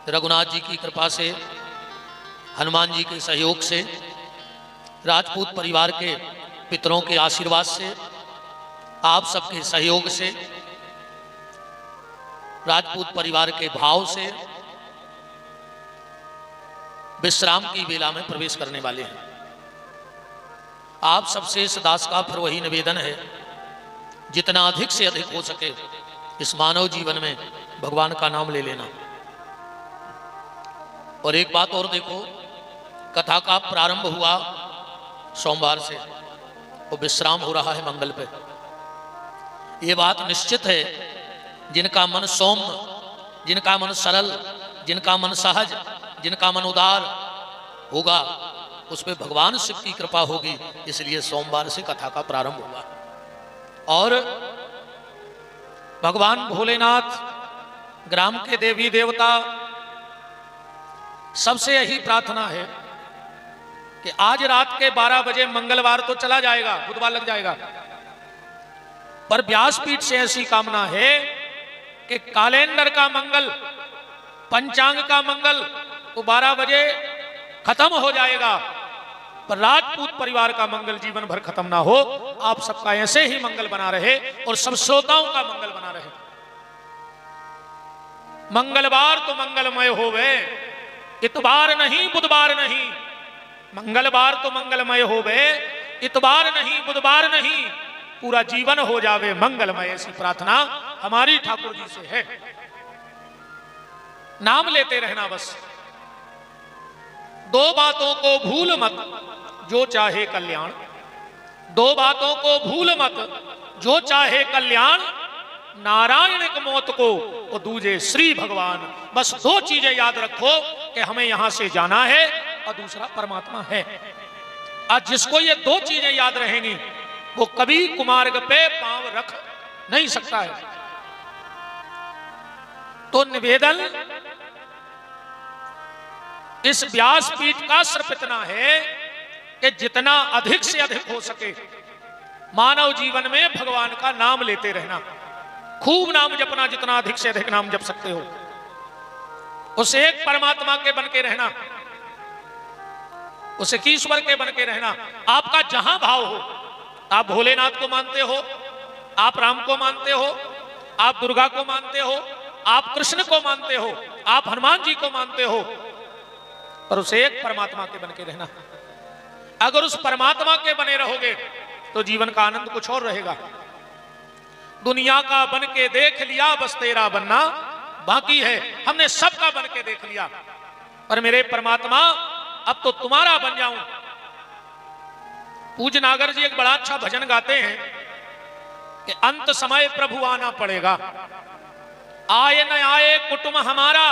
रघुनाथ जी की कृपा से, हनुमान जी के सहयोग से, राजपूत परिवार के पितरों के आशीर्वाद से, आप सबके सहयोग से, राजपूत परिवार के भाव से विश्राम की बेला में प्रवेश करने वाले हैं। आप सबसे इस दास का फिर वही निवेदन है, जितना अधिक से अधिक हो सके इस मानव जीवन में भगवान का नाम ले लेना। और एक बात और देखो, कथा का प्रारंभ हुआ सोमवार से, वो विश्राम हो रहा है मंगल पे। ये बात निश्चित है, जिनका मन सौम्य, जिनका मन सरल, जिनका मन सहज, जिनका मन उदार होगा, उस पे भगवान शिव की कृपा होगी। इसलिए सोमवार से कथा का प्रारंभ हुआ। और भगवान भोलेनाथ, ग्राम के देवी देवता, सबसे यही प्रार्थना है कि आज रात के 12 बजे, मंगलवार तो चला जाएगा, बुधवार लग जाएगा, पर व्यासपीठ से ऐसी कामना है कि कैलेंडर का मंगल, पंचांग का मंगल वो 12 बजे खत्म हो जाएगा, पर राजपूत परिवार का मंगल जीवन भर खत्म ना हो। आप सबका ऐसे ही मंगल बना रहे और सब श्रोताओं का मंगल बना रहे। मंगलवार तो मंगलमय होवे, इतवार नहीं बुधवार नहीं। मंगलवार तो मंगलमय होवे, इतवार नहीं बुधवार नहीं, पूरा जीवन हो जावे मंगलमय। ऐसी प्रार्थना हमारी ठाकुर जी से है। नाम लेते रहना बस। दो बातों को भूल मत, जो चाहे कल्याण। दो बातों को भूल मत, जो चाहे कल्याण। नारायण के मौत को और दूजे श्री भगवान। बस दो चीजें याद रखो कि हमें यहां से जाना है और दूसरा परमात्मा है। आज जिसको ये दो चीजें याद रहेंगी वो कभी कुमार्ग पे पांव रख नहीं सकता है। तो निवेदन इस व्यासपीठ का सिर्फ इतना है कि जितना अधिक से अधिक हो सके मानव जीवन में भगवान का नाम लेते रहना। खूब नाम जपना, जितना अधिक से अधिक नाम जप सकते हो। उस एक परमात्मा के बन के रहना, उस एक ईश्वर के बन के रहना। आपका जहां भाव हो, आप भोलेनाथ को मानते हो, आप राम को मानते हो, आप दुर्गा को मानते हो, आप कृष्ण को मानते हो, आप हनुमान जी को मानते हो, पर उस एक परमात्मा के बन के रहना। अगर उस परमात्मा के बने रहोगे तो जीवन का आनंद कुछ और रहेगा। दुनिया का बन के देख लिया, बस तेरा बनना बाकी है। हमने सबका बन के देख लिया, पर मेरे परमात्मा अब तो तुम्हारा बन जाऊं। पूज्य नागर जी एक बड़ा अच्छा भजन गाते हैं कि अंत समय प्रभु आना पड़ेगा। आए न आए कुटुंब हमारा,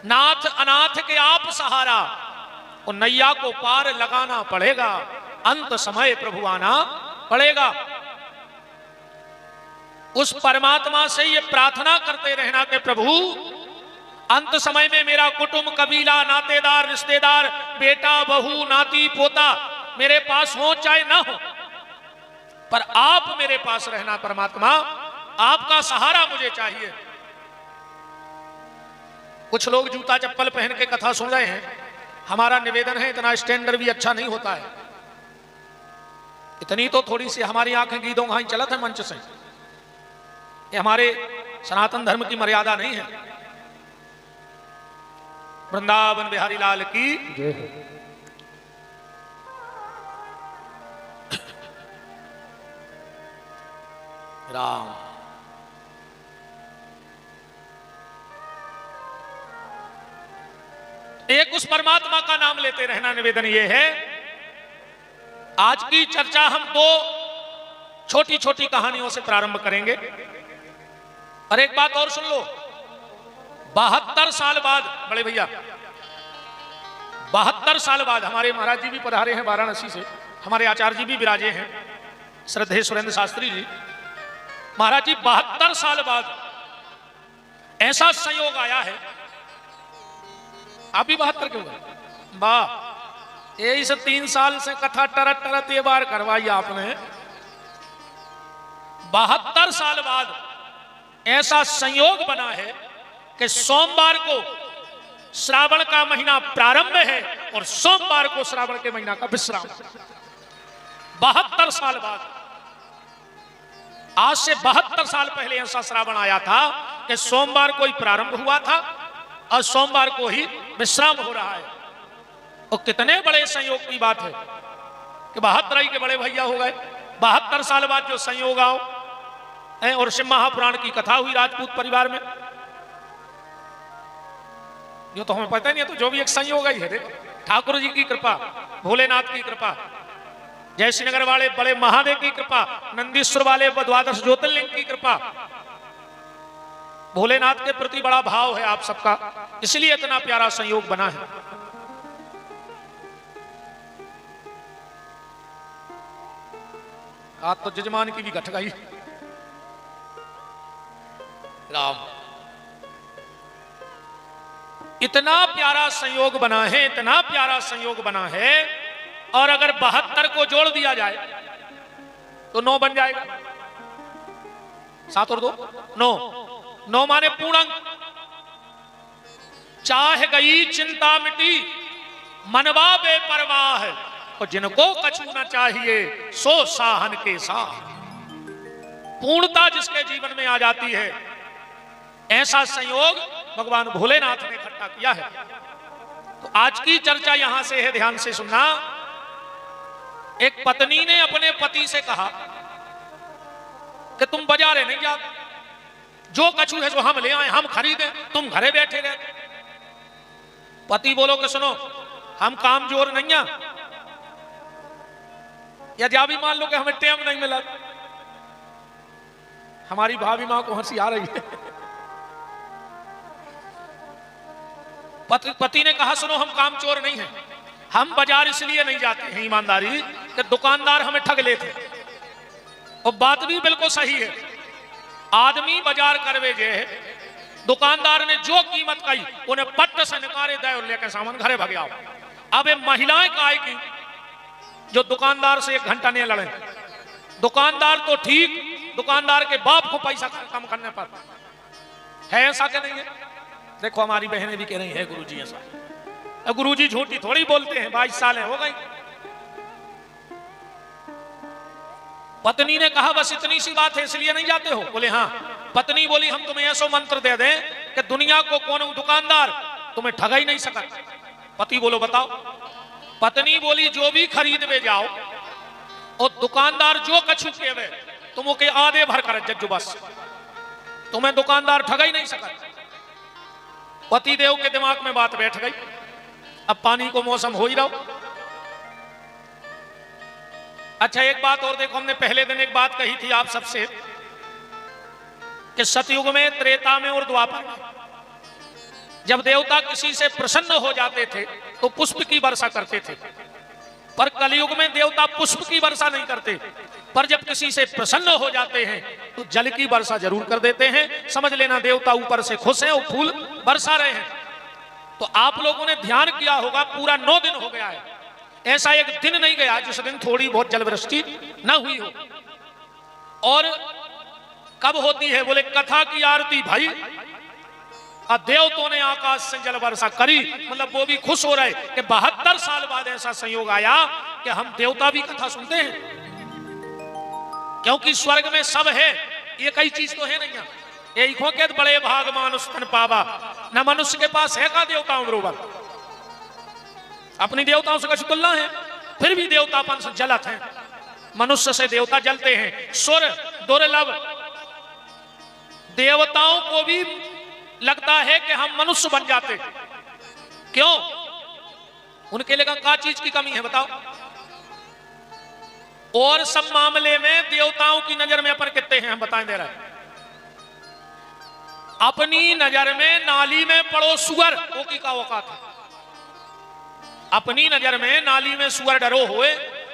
नाथ अनाथ के आप सहारा। और नैया को पार लगाना पड़ेगा, अंत समय प्रभु आना पड़ेगा। उस परमात्मा से ये प्रार्थना करते रहना कि प्रभु अंत समय में मेरा कुटुंब, कबीला, नातेदार, रिश्तेदार, बेटा, बहू, नाती, पोता मेरे पास हो चाहे ना हो, पर आप मेरे पास रहना। परमात्मा आपका सहारा मुझे चाहिए। कुछ लोग जूता चप्पल पहन के कथा सुन रहे हैं। हमारा निवेदन है, इतना स्टैंडर्ड भी अच्छा नहीं होता है। इतनी तो थोड़ी सी हमारी आंखें गीदों घाई चलत है मंच से। ये हमारे सनातन धर्म की मर्यादा नहीं है। वृंदावन बिहारी लाल की राम। एक उस परमात्मा का नाम लेते रहना। निवेदन यह है, आज की चर्चा हम दो छोटी छोटी कहानियों से प्रारंभ करेंगे। और एक बात और सुन लो, 72 साल बाद, बड़े भैया 72 साल बाद हमारे महाराज जी भी पधारे हैं वाराणसी से, हमारे आचार्य जी भी विराजे हैं, श्रद्धेय सुरेंद्र शास्त्री जी महाराज जी। 72 साल बाद ऐसा संयोग आया है। आप भी 72 के हुए? वाह, यही से 3 साल से कथा टरत टरत ये बार करवाई आपने। 72 साल बाद ऐसा संयोग बना है कि सोमवार को श्रावण का महीना प्रारंभ है और सोमवार को श्रावण के महीना का विश्राम। 72 साल बाद, आज से 72 साल पहले ऐसा श्रावण आया था कि सोमवार को ही प्रारंभ हुआ था और सोमवार को ही विश्राम हो रहा है। और कितने बड़े संयोग की बात है कि 72 के बड़े भैया हो गए। 72 साल बाद जो संयोग आओ है। और शिव महापुराण की कथा हुई राजपूत परिवार में, जो तो हमें पता नहीं है, तो जो भी एक संयोग ही है। ठाकुर जी की कृपा, भोलेनाथ की कृपा, जयश्रीनगर वाले बड़े महादेव की कृपा, नंदीश्वर वाले द्वादश ज्योतिर्लिंग की कृपा, भोलेनाथ के प्रति बड़ा भाव है आप सबका, इसलिए इतना प्यारा संयोग बना है। आज तो जजमान की भी घट गई। राम, इतना प्यारा संयोग बना है, इतना प्यारा संयोग बना है। और अगर 72 को जोड़ दिया जाए तो 9 बन जाएगा। 7 और 2 9, 9 माने पूर्णांक। चाह गई चिंता मिटी मनवा बेपरवाह, और जिनको कछु न चाहिए सो साहन के साथ। पूर्णता जिसके जीवन में आ जाती है, ऐसा संयोग भगवान भोलेनाथ ने इकट्ठा किया है। तो आज की चर्चा यहां से है, ध्यान से सुनना। एक पत्नी ने अपने पति से कहा कि तुम बाजारे नहीं जाते, जो कछु है जो हम ले आए हम खरीदें, तुम घरे बैठे रहे। पति बोलो कि सुनो, हम काम जोर नहीं है, या जा भी मान लो कि हमें टाइम नहीं मिला। हमारी भाभी मां को हंसी आ रही है। पति ने कहा सुनो, हम काम चोर नहीं हैं, हम बाजार इसलिए नहीं जाते हैं ईमानदारी कि दुकानदार हमें ठग लेते। और बात भी बिल्कुल सही है। आदमी बाजार करवे जे, दुकानदार ने जो कीमत कही उन्हें पट्ट से निकाले दे और लेकर सामान घरे भग आओ। अब ये महिलाएं काय की जो दुकानदार से 1 घंटा नहीं लड़े। दुकानदार तो ठीक, दुकानदार के बाप को पैसा कम करने पर है, ऐसा क्या नहीं है? देखो हमारी बहनें भी कह रही है गुरुजी ऐसा। गुरुजी झूठी थोड़ी बोलते हैं, 22 साल हो गई। पत्नी ने कहा बस इतनी सी बात है इसलिए नहीं जाते हो? बोले हाँ। पत्नी बोली हम तुम्हें ऐसा मंत्र दे दें कि दुनिया को कौन दुकानदार तुम्हें ठगा ही नहीं सका। पति बोलो बताओ। पत्नी बोली जो भी खरीद में जाओ और दुकानदार जो कछु केवे तुम के आधे भर कर जज्जु, बस तुम्हें दुकानदार ठगा ही नहीं सका। पति देव के दिमाग में बात बैठ गई। अब पानी को मौसम हो ही रहा। अच्छा एक बात और देखो, हमने पहले दिन एक बात कही थी आप सबसे कि सतयुग में, त्रेता में और द्वापर में जब देवता किसी से प्रसन्न हो जाते थे तो पुष्प की वर्षा करते थे। पर कलयुग में देवता पुष्प की वर्षा नहीं करते, पर जब किसी से प्रसन्न हो जाते हैं तो जल की वर्षा जरूर कर देते हैं। समझ लेना देवता ऊपर से खुश हैं और फूल बरसा रहे हैं। तो आप लोगों ने ध्यान किया होगा पूरा 9 दिन हो गया है, ऐसा एक दिन नहीं गया जिस दिन थोड़ी बहुत जलवृष्टि न हुई हो। और कब होती है? बोले कथा की आरती भाई देवताओं ने आकाश से जल वर्षा करी, मतलब वो भी खुश हो रहे कि 72 साल बाद ऐसा संयोग आया कि हम देवता भी कथा सुनते हैं। क्योंकि स्वर्ग में सब है, ये कई चीज तो है नहीं। यही खोके बड़े भाग मानुष तन पावा, न मनुष्य के पास है का देवताओं बरोबर। अपनी देवताओं से कुछ तुलना है, फिर भी देवतापन से जलत है। मनुष्य से देवता जलते हैं। सुर दुर्लभ, देवताओं को भी लगता है कि हम मनुष्य बन जाते। क्यों? उनके लिए क्या चीज की कमी है बताओ? और सब मामले में देवताओं की नजर में अपन कितने हैं हम बताएं दे रहे हैं। अपनी नजर में नाली में पड़ो सुअर, वो की का औकात है। अपनी नजर में नाली में सुअर डरो हुए,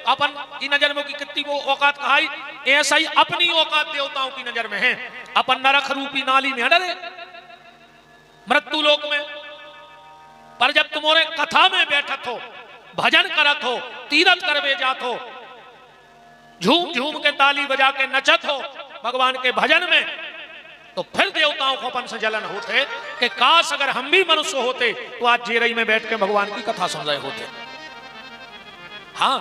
अपन की नजर में की कितनी वो औकात कहाई, ऐसा ही अपनी औकात देवताओं की नजर में है। अपन नरक रूपी नाली में डरे मृत्यु लोक में। पर जब तुम्हारे कथा में बैठत हो, भजन करत हो, तीरथ करवे जात हो, झूम झूम के ताली बजा के नचत हो भगवान के भजन में, तो फिर देवताओं को अपन से जलन होते कि काश अगर हम भी मनुष्य होते तो आज जेरई में बैठ के भगवान की कथा सुन रहे होते। हाँ,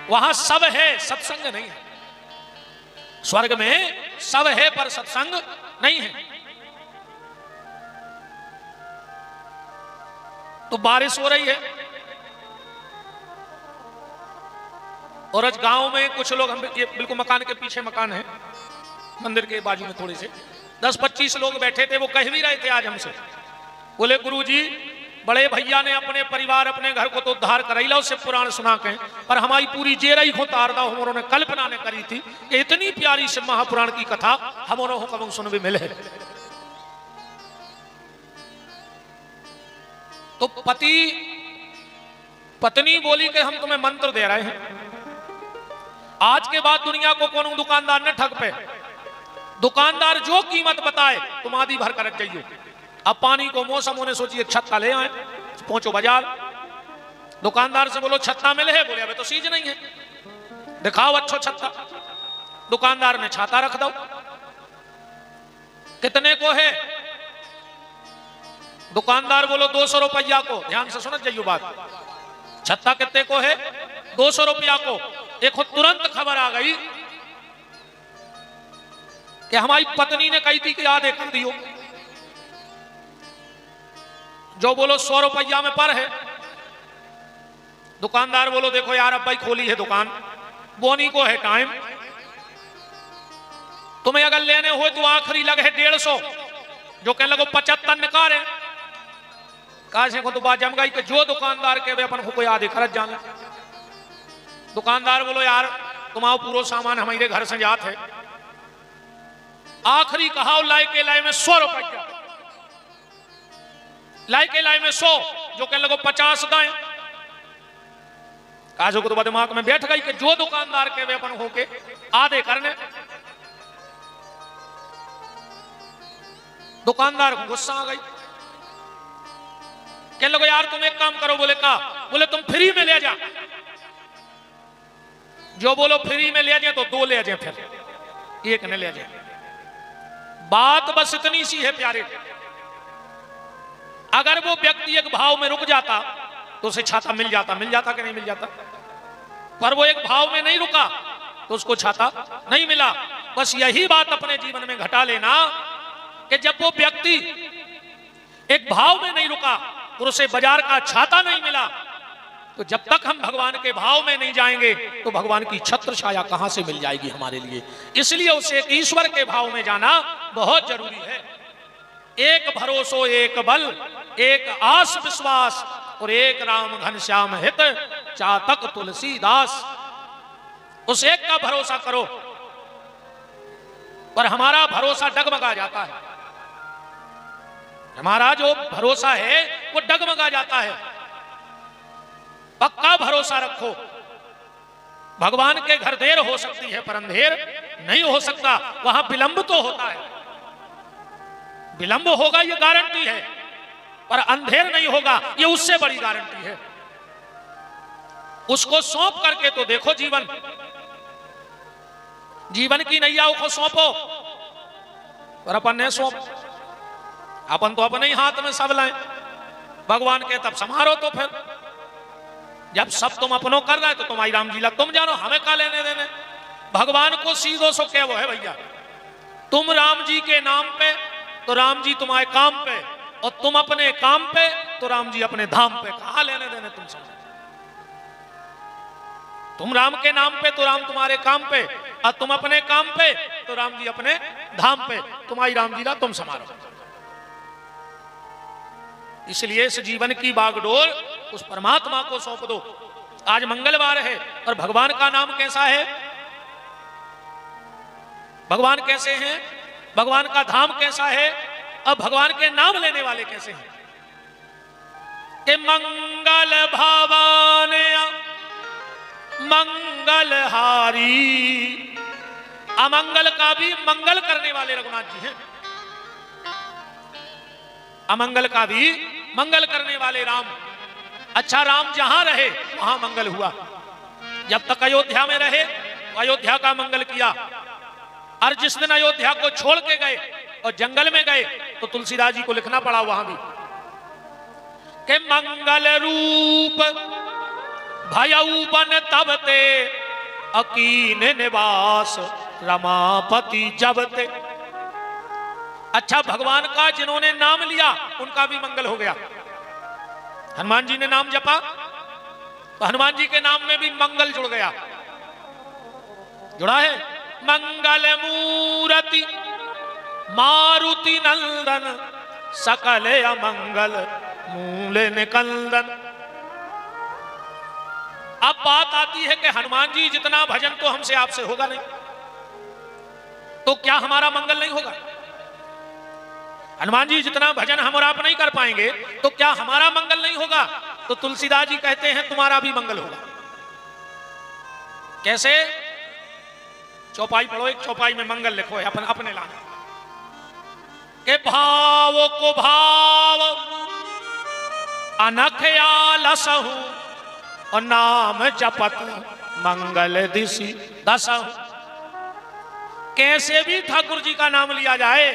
वहां सब है, सत्संग नहीं है। स्वर्ग में सब है पर सत्संग नहीं है। तो बारिश हो रही है और आज गांव में कुछ लोग, हम ये बिल्कुल मकान के पीछे मकान है, मंदिर के बाजू में थोड़े से 10-25 लोग बैठे थे। वो कह भी रहे थे आज हमसे, बोले गुरुजी बड़े भैया ने अपने परिवार अपने घर को तो उद्धार कराइला उससे पुराण सुना के, पर हमारी पूरी जेरई को तारदा हम ने कल्पना ने करी थी कि इतनी प्यारी से महापुराण की कथा हम कब सुन भी मिले। तो पत्नी बोली कि हम तुम्हें मंत्र दे रहे हैं, आज के बाद दुनिया को कौन दुकानदार ने ठग पे, दुकानदार जो कीमत बताए तुम आधी भर कर रख जाइए। अब पानी को मौसम होने सोचिए छत्ता ले आए, पहुंचो बाजार, दुकानदार से बोलो छत्ता मिले है, बोले अबे तो सीज नहीं है, दिखाओ अच्छो छत्ता। दुकानदार ने छाता रख दो, कितने को है? दुकानदार बोलो 200 रुपया को। ध्यान से सुनत जाइयो बात, छत्ता कितने को है? 200 रुपया को। देखो तुरंत खबर आ गई कि हमारी पत्नी ने कही थी कि आधे कर दियो। जो बोलो 100 रुपया में पर है। दुकानदार बोलो देखो यार अब भाई खोली है दुकान, बोनी को है टाइम, तुम्हें अगर लेने हो तो आखिरी लगे 150, जो कह लगो 75 निकाल है। कासे को तो बात जम गई कि जो दुकानदार के वे अपन को कोई आधे खर्च जाना। दुकानदार बोलो यार तुम्हारा पूरा सामान हमारे घर से जात है। आखिरी कहा लाई के लाई में 100 रुपया, लाई के लाई में 100, जो कह लगो 50 दाएं। काजो को तो दिमाग में बैठ गई कि जो दुकानदार के वे अपन होके आधे करने। दुकानदार को गुस्सा आ गई, कह लगो यार तुम एक काम करो। बोले का? बोले तुम फ्री में ले जा। जो बोलो फ्री में ले जाए तो 2 ले जाए, फिर एक ने ले जाए। बात बस इतनी सी है प्यारे, अगर वो व्यक्ति एक भाव में रुक जाता तो उसे छाता मिल जाता कि नहीं मिल जाता, पर वो एक भाव में नहीं रुका तो उसको छाता नहीं मिला। बस यही बात अपने जीवन में घटा लेना कि जब वो व्यक्ति एक भाव में नहीं रुका और उसे बाजार का छाता नहीं मिला, तो जब तक हम भगवान के भाव में नहीं जाएंगे तो भगवान की छत्र छाया कहां से मिल जाएगी हमारे लिए। इसलिए उसे एक ईश्वर के भाव में जाना बहुत जरूरी है। एक भरोसो एक बल, एक आस विश्वास, और एक राम घनश्याम हित, चातक तुलसीदास। उस एक का भरोसा करो, पर हमारा भरोसा डगमगा जाता है। हमारा जो भरोसा है वो डगमगा जाता है। पक्का भरोसा रखो। भगवान के घर देर हो सकती है पर अंधेर नहीं हो सकता। वहां विलंब तो होता है, विलंब होगा ये गारंटी है, पर अंधेर नहीं होगा ये उससे बड़ी गारंटी है। उसको सौंप करके तो देखो जीवन की नैया को सौंपो, पर अपन ने सौंप, अपन तो अपने ही हाथ में सब लाए। भगवान के तब समारो, तो फिर जब सब तुम अपनों कर रहे तो तुम्हारी राम जी लग, तुम जानो हमें का लेने देने। भगवान को सीधो सो क्या वो है भैया, तुम राम जी के नाम पे तो राम जी तुम्हारे काम पे, और तुम अपने काम पे तो राम जी अपने धाम पे। कहां लेने देने तुम समझ? तुम राम के नाम पे तो राम तुम्हारे काम पे, और तुम अपने काम पे तो राम जी अपने धाम पे। तुम्हारी राम जी ला तुम संभालो। इसलिए इस जीवन की बागडोर उस परमात्मा को सौंप दो। आज मंगलवार है और भगवान का नाम कैसा है? भगवान कैसे हैं? भगवान का धाम कैसा है? अब भगवान के नाम लेने वाले कैसे हैं? कि मंगल भवन मंगलहारी, अमंगल का भी मंगल करने वाले रघुनाथ जी हैं। अमंगल का भी मंगल करने वाले राम। अच्छा, राम जहां रहे वहां मंगल हुआ। जब तक अयोध्या में रहे अयोध्या का मंगल किया, और जिस दिन अयोध्या को छोड़ के गए और जंगल में गए तो तुलसीदास जी को लिखना पड़ा वहां भी कि मंगल रूप भयऊ बन तब ते अकीन निवास रमापति जब ते। अच्छा, भगवान का जिन्होंने नाम लिया उनका भी मंगल हो गया। हनुमान जी ने नाम जपा तो हनुमान जी के नाम में भी मंगल जुड़ गया, जुड़ा है। मंगल मूर्ति मारुति नंदन सकल अमंगल मूल निकंदन। अब बात आती है कि हनुमान जी जितना भजन तो हमसे आपसे होगा नहीं, तो क्या हमारा मंगल नहीं होगा? हनुमान जी जितना भजन हम और आप नहीं कर पाएंगे तो क्या हमारा मंगल नहीं होगा? तो तुलसीदास जी कहते हैं तुम्हारा भी मंगल होगा। कैसे? चौपाई पढ़ो, एक चौपाई में मंगल लिखो है अपने लाने के भाव को भाव अनख आलसहु और नाम जपत मंगल दिशि दसहु। कैसे भी ठाकुर जी का नाम लिया जाए,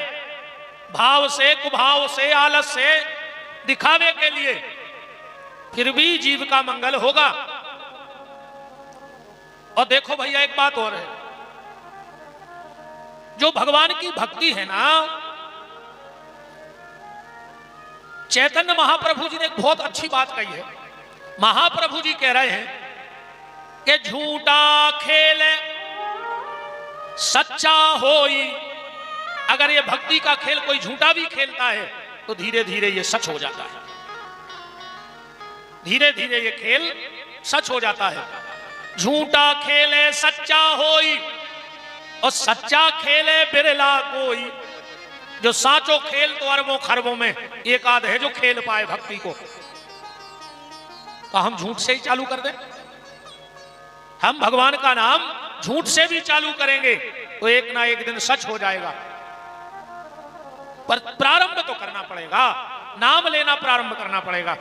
भाव से, कुभाव से, आलस से, दिखावे के लिए, फिर भी जीव का मंगल होगा। और देखो भैया एक बात और है, जो भगवान की भक्ति है ना, चैतन्य महाप्रभु जी ने एक बहुत अच्छी बात कही है। महाप्रभु जी कह रहे हैं कि झूठा खेल सच्चा होई। अगर ये भक्ति का खेल कोई झूठा भी खेलता है तो धीरे धीरे ये सच हो जाता है, धीरे धीरे ये खेल सच हो जाता है। झूठा खेले सच्चा होई और सच्चा खेले बिरला कोई। जो साचो खेल तो अरबों खरबों में एक आध है जो खेल पाए भक्ति को। तो हम झूठ से ही चालू कर दें? हम भगवान का नाम झूठ से भी चालू करेंगे तो एक ना एक दिन सच हो जाएगा। पर प्रारंभ तो करना पड़ेगा, नाम लेना प्रारंभ करना पड़ेगा।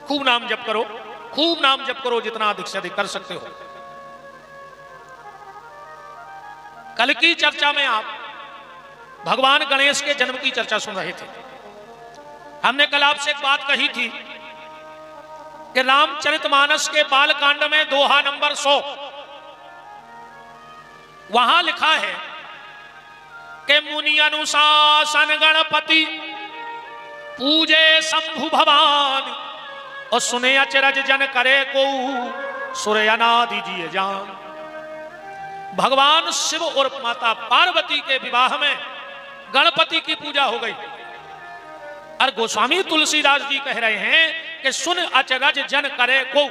खूब नाम जप करो, खूब नाम जप करो, जितना अधिक से अधिक कर सकते हो। कल की चर्चा में आप भगवान गणेश के जन्म की चर्चा सुन रहे थे। हमने कल आपसे एक बात कही थी कि रामचरितमानस के बालकांड में दोहा नंबर 100 वहां लिखा है कि मुनि अनुशासन गणपति पूजे शंभु भवान और सुने अचरज जन करे को सूर्यनादि जिए जान। भगवान शिव और माता पार्वती के विवाह में गणपति की पूजा हो गई। और गोस्वामी तुलसीदास जी कह रहे हैं कि सुन अचरज जन करे को।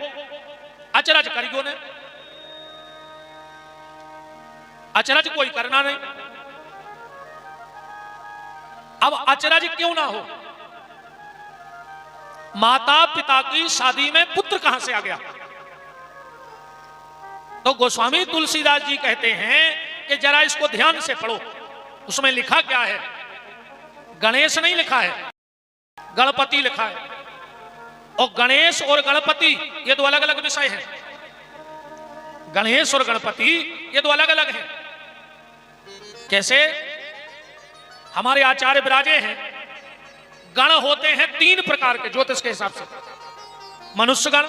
अचरज करियो ने, अचरज कोई करना नहीं। अब अचरज क्यों ना हो? माता पिता की शादी में पुत्र कहां से आ गया? तो गोस्वामी तुलसीदास जी कहते हैं कि जरा इसको ध्यान से पढ़ो। उसमें लिखा क्या है? गणेश नहीं लिखा है, गणपति लिखा है। और गणेश और गणपति ये दो अलग अलग विषय हैं। गणेश और गणपति ये दो अलग अलग हैं। कैसे? हमारे आचार्य विराजे हैं, गण होते हैं 3 प्रकार के ज्योतिष के हिसाब से। मनुष्य गण,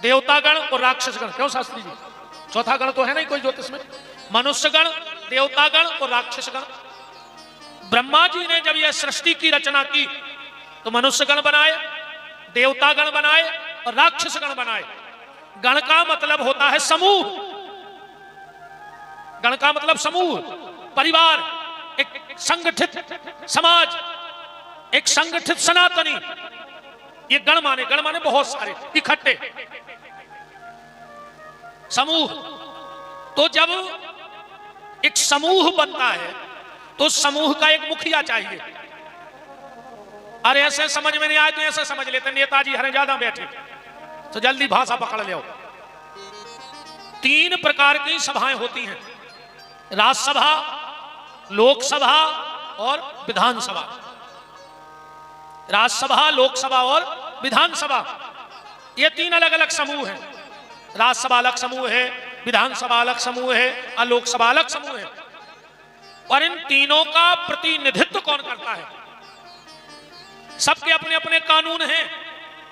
देवता गण और राक्षस गण। क्यों शास्त्री जी? चौथा गण तो है नहीं कोई ज्योतिष में। मनुष्य गण, देवता गण और राक्षस गण। ब्रह्मा जी ने जब यह सृष्टि की रचना की तो मनुष्य गण बनाए, देवता गण बनाए और राक्षस गण बनाए। गण का मतलब होता है समूह। गण का मतलब समूह, परिवार, एक संगठित समाज, एक संगठित सनातनी। ये गण माने बहुत सारे इकट्ठे समूह। तो जब एक समूह बनता है तो समूह का एक मुखिया चाहिए। अरे ऐसे समझ में नहीं आए तो ऐसे समझ लेते, नेताजी हरे ज्यादा बैठे तो जल्दी भाषा पकड़ ले। 3 प्रकार की सभाएं होती हैं, राज्यसभा, लोकसभा और विधानसभा। राज्यसभा, लोकसभा और विधानसभा, ये 3 अलग अलग समूह हैं। राज्यसभा अलग समूह है, विधानसभा अलग समूह है और लोकसभा अलग समूह है। और इन तीनों का प्रतिनिधित्व कौन करता है? सबके अपने अपने कानून हैं।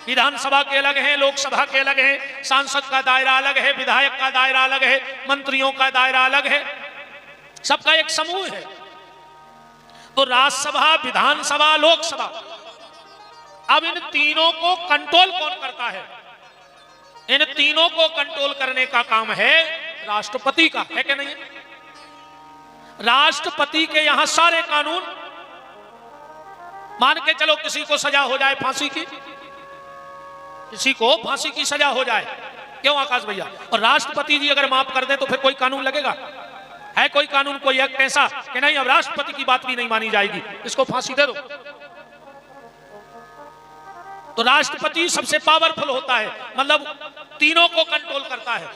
विधानसभा के अलग हैं, लोकसभा के अलग हैं, सांसद का दायरा अलग है, विधायक का दायरा अलग है, मंत्रियों का दायरा अलग है, सबका एक समूह है। तो राज्यसभा, विधानसभा, लोकसभा, अब इन तीनों को कंट्रोल कौन करता है? इन तीनों को कंट्रोल करने का काम है राष्ट्रपति का, है कि नहीं? राष्ट्रपति के यहां सारे कानून, मान के चलो किसी को सजा हो जाए फांसी की, किसी को फांसी की सजा हो जाए, क्यों आकाश भैया? और राष्ट्रपति जी अगर माफ कर दे तो फिर कोई कानून लगेगा? है कोई कानून, कोई एक्ट ऐसा कि नहीं अब राष्ट्रपति की बात भी नहीं मानी जाएगी, इसको फांसी दे दो? तो राष्ट्रपति सबसे पावरफुल होता है, मतलब तीनों को कंट्रोल करता है।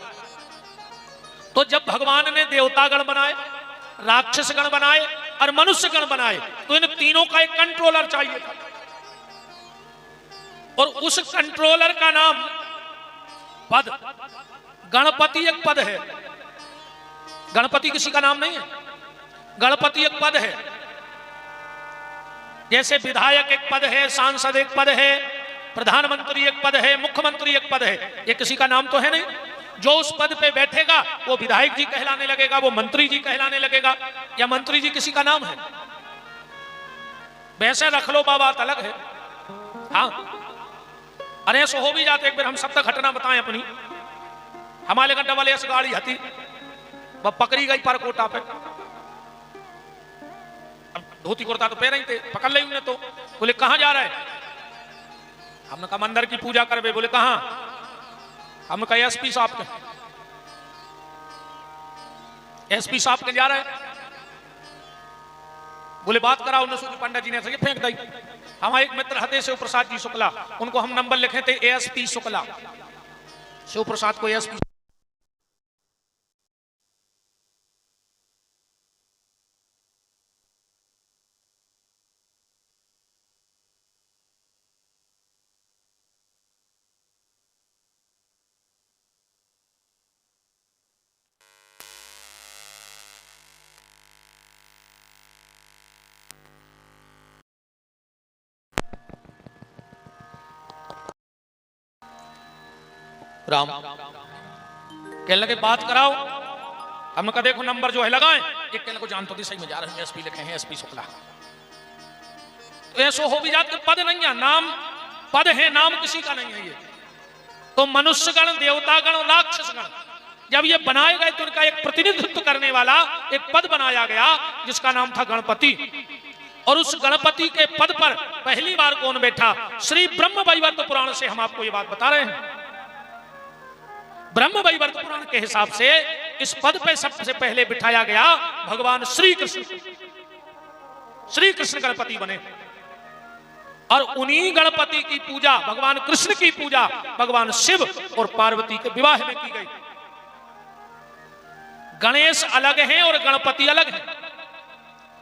तो जब भगवान ने देवतागण बनाए, राक्षसगण बनाए और मनुष्यगण बनाए, तो इन तीनों का एक कंट्रोलर चाहिए था। और उस कंट्रोलर का नाम पद, गणपति एक पद है। गणपति किसी का नाम नहीं है, गणपति एक पद है। जैसे विधायक एक पद है, सांसद एक पद है, प्रधानमंत्री एक पद है, मुख्यमंत्री एक पद है, ये किसी का नाम तो है नहीं। जो उस पद पे बैठेगा वो विधायक जी कहलाने लगेगा, वो मंत्री जी कहलाने लगेगा, या मंत्री जी किसी का नाम है? वैसे रख लो बाबा अलग है। हाँ, अरे ऐसा हो भी जाते, एक बार हम सब तक घटना बताएं अपनी। हमारे का डबल एस गाड़ी हती, वह पकड़ी गई परकोटा पे। अब धोती कुर्ता तो पहन ही थे, पकड़ ली उन्हें। तो बोले कहां जा रहा है? हमने कहा मंदिर की पूजा करवे। बोले कहां? हमने कहा एसपी साहब के। एसपी साहब के जा रहे हैं। बोले बात कराओ। नसूरी पंडित जी ने ऐसे फेंक दी। हमारे एक मित्र हते शिव प्रसाद जी शुक्ला, उनको हम नंबर लिखे थे एएसपी शुक्ला, शिव प्रसाद को एएसपी। राम कहने लगे बात कराओ। हमने कहा देखो नंबर जो है लगाएं। एक कहने को जानते थे सही में जा रहे हैं, एसपी लिखे हैं, एसपी शुक्ला। तो ऐसा हो भी जाते, पद नहीं है, नाम पद है, नाम किसी का नहीं है ये। तो मनुष्यगण, देवतागण और राक्षसगण जब ये बनाए गए तो इनका एक प्रतिनिधित्व करने वाला एक पद बनाया गया जिसका नाम था गणपति। और उस गणपति के पद पर पहली बार कौन बैठा? श्री ब्रह्म वैवर्त पुराण से हम आपको ये बात बता रहे हैं। ब्रह्म वैवर्त पुराण के हिसाब से इस पद पे सबसे पहले बिठाया गया भगवान श्री कृष्ण। श्री कृष्ण गणपति बने और उन्हीं गणपति की पूजा, भगवान कृष्ण की पूजा भगवान शिव और पार्वती के विवाह में की गई। गणेश अलग हैं और गणपति अलग हैं।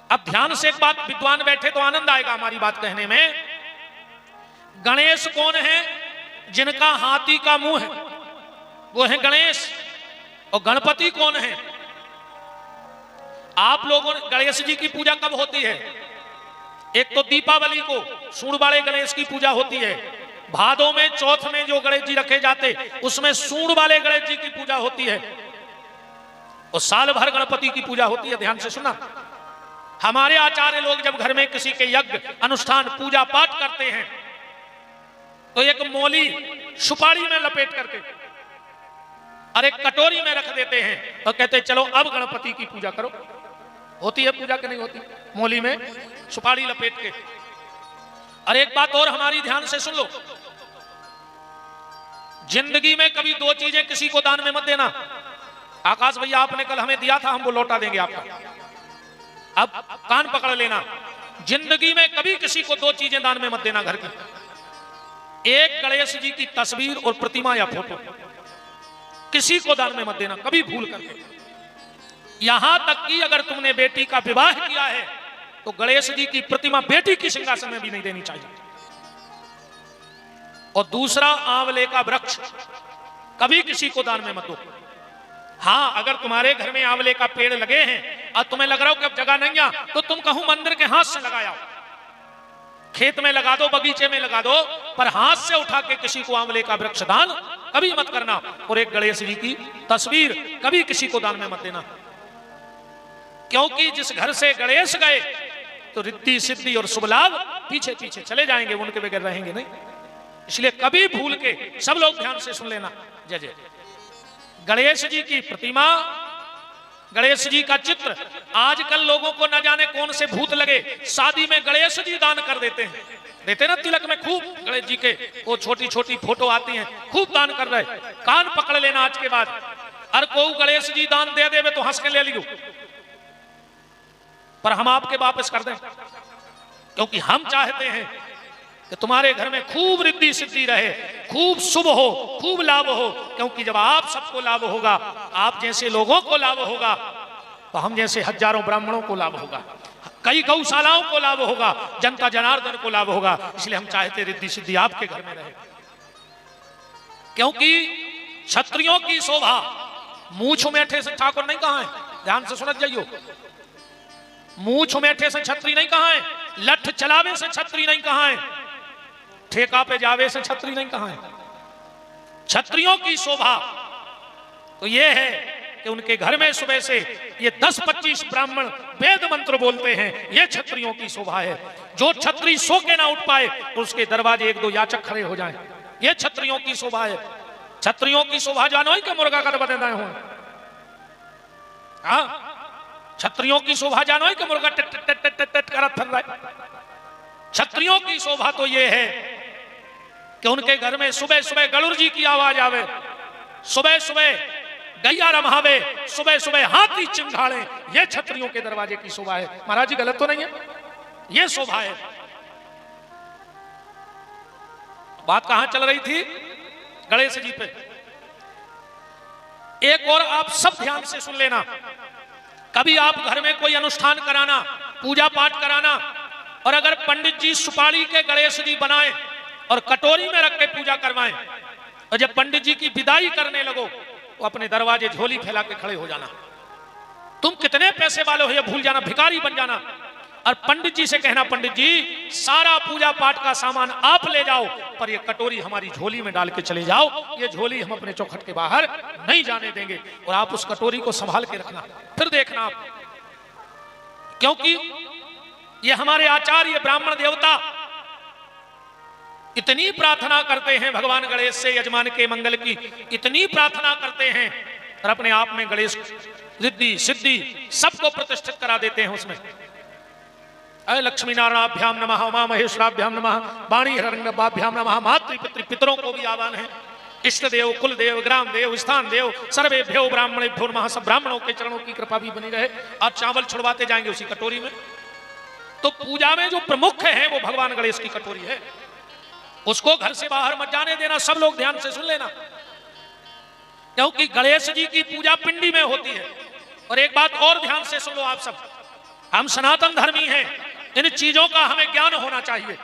अब ध्यान से एक बात, विद्वान बैठे तो आनंद आएगा हमारी बात कहने में। गणेश कौन है? जिनका हाथी का मुंह है वो है गणेश। और गणपति कौन है? आप लोगों ने गणेश जी की पूजा कब होती है? एक तो दीपावली को सूंड वाले गणेश की पूजा होती है। भादों में चौथ में जो गणेश जी रखे जाते उसमें सूंड वाले गणेश जी की पूजा होती है। और साल भर गणपति की पूजा होती है। ध्यान से सुना, हमारे आचार्य लोग जब घर में किसी के यज्ञ, अनुष्ठान, पूजा पाठ करते हैं तो एक मोली सुपारी में लपेट करके और एक कटोरी में रख देते हैं और कहते हैं चलो अब गणपति की पूजा करो। होती है पूजा कि नहीं होती? मोली में सुपारी लपेट के। और एक बात और हमारी ध्यान से सुन लो, जिंदगी में कभी दो चीजें किसी को दान में मत देना। आकाश भैया आपने कल हमें दिया था, हम वो लौटा देंगे आपका। अब कान पकड़ लेना, जिंदगी में कभी किसी को दो चीजें दान में मत देना घर की। एक गणेश जी की तस्वीर और प्रतिमा या फोटो किसी को दान में मत देना कभी भूल करके। यहां तक कि अगर तुमने बेटी का विवाह किया है तो गणेश जी की प्रतिमा बेटी की सिंहासन में भी नहीं देनी चाहिए। और दूसरा, आंवले का वृक्ष कभी किसी को दान में मत दो। हाँ, अगर तुम्हारे घर में आंवले का पेड़ लगे हैं और तुम्हें लग रहा हो कि अब जगह नहीं है, तो तुम कहूं मंदिर के हाथ से लगाया, खेत में लगा दो, बगीचे में लगा दो, पर हाथ से उठा के किसी को आंवले का वृक्ष दान कभी मत करना। और एक गणेश जी की तस्वीर कभी किसी को दान में मत देना, क्योंकि जिस घर से गणेश गए तो रिद्धि सिद्धि और शुभ लाभ पीछे पीछे चले जाएंगे, उनके बगैर रहेंगे नहीं। इसलिए कभी भूल के, सब लोग ध्यान से सुन लेना। जय जय। गणेश जी की प्रतिमा, गणेश जी का चित्र, आजकल लोगों को न जाने कौन से भूत लगे, शादी में गणेश जी दान कर देते हैं, देते ना तिलक में खूब गणेश जी के वो छोटी छोटी फोटो आती हैं, खूब दान कर रहे। कान पकड़ लेना आज के बाद, और को गणेश जी दान दे देवे तो हंस के ले लियो, पर हम आपके वापस कर दें, क्योंकि हम चाहते हैं कि तुम्हारे घर में खूब रिद्धि सिद्धि रहे, खूब शुभ हो, खूब लाभ हो। क्योंकि जब आप सबको लाभ होगा, आप जैसे लोगों को लाभ होगा, तो हम जैसे हजारों ब्राह्मणों को लाभ होगा, कई गौशालाओं को लाभ होगा, जनता जनार्दन को लाभ होगा। इसलिए हम चाहते रिद्धि सिद्धि आपके घर में रहे, क्योंकि क्षत्रियों की शोभा मूछ मेठे से ठाकुर नहीं कहा है, ध्यान से सुनत जाइयो। मूछ मेठे से छत्री नहीं कहा है, लठ चलावे से छत्री नहीं कहा है, ठेका पे जावे से छत्री नहीं कहा है। छत्रियों की शोभा तो यह है कि उनके घर में सुबह से ये 10-25 ब्राह्मण वेद मंत्र बोलते हैं, ये छत्रियों की शोभा है। जो छत्री सो के ना उठ पाए तो उसके दरवाजे 1-2 याचक खड़े हो जाएं, ये छत्रियों की शोभा है। छत्रियों की शोभा जानो ही कि मुर्गा का बदे दाए हो, हाँ, छत्रियों की शोभा जानो ही कि मुर्गा टिट टिट टिट टिट करत फिर रहा है। छत्रियों की शोभा तो ये है कि उनके घर में सुबह सुबह गरुड़ जी की आवाज आवे, सुबह सुबह गैया रमावे, सुबह सुबह हाथी चिंघाड़े, ये छत्रियों के दरवाजे की शोभा है। महाराज जी गलत तो नहीं है, ये शोभा है। बात कहां चल रही थी? गणेश जी पे। एक और आप सब ध्यान से सुन लेना, कभी आप घर में कोई अनुष्ठान कराना, पूजा पाठ कराना, और अगर पंडित जी सुपारी के गणेश जी बनाए और कटोरी में रख के पूजा करवाएं, और जब पंडित जी की विदाई करने लगो तो अपने दरवाजे झोली फैला के खड़े हो जाना। तुम कितने पैसे वाले हो ये भूल जाना, भिखारी बन जाना, और पंडित जी से कहना, पंडित जी सारा पूजा पाठ का सामान आप ले जाओ, पर ये कटोरी हमारी झोली में डाल के चले जाओ, ये झोली हम अपने चौखट के बाहर नहीं जाने देंगे, और आप उस कटोरी को संभाल के रखना। फिर देखना आप, क्योंकि ये हमारे आचार्य ब्राह्मण देवता इतनी प्रार्थना करते हैं भगवान गणेश से यजमान के मंगल की, इतनी प्रार्थना करते हैं, और अपने आप में गणेश रिद्धि सिद्धि सबको प्रतिष्ठित करा देते हैं उसमें। अय लक्ष्मी नारायणाभ्याम नमः, उमा महेश्वराभ्याम नमः, वाणी हिरण्यगर्भाभ्याम नमः। मातृ पितृ पितरों को भी आह्वान है, इष्ट देव, कुल देव, ग्राम देव, स्थान देव, सर्वेभ्यो ब्राह्मणेभ्यो नमः। सब ब्राह्मणों के चरणों की कृपा भी बनी रहे। आप चावल छुड़वाते जाएंगे उसी कटोरी में। तो पूजा में जो प्रमुख है वो भगवान गणेश की कटोरी है, उसको घर से बाहर मत जाने देना। सब लोग ध्यान से सुन लेना, क्योंकि गणेश जी की पूजा पिंडी में होती है। और एक बात और ध्यान से सुन लो आप सब, हम सनातन धर्मी हैं, इन चीजों का हमें ज्ञान होना चाहिए।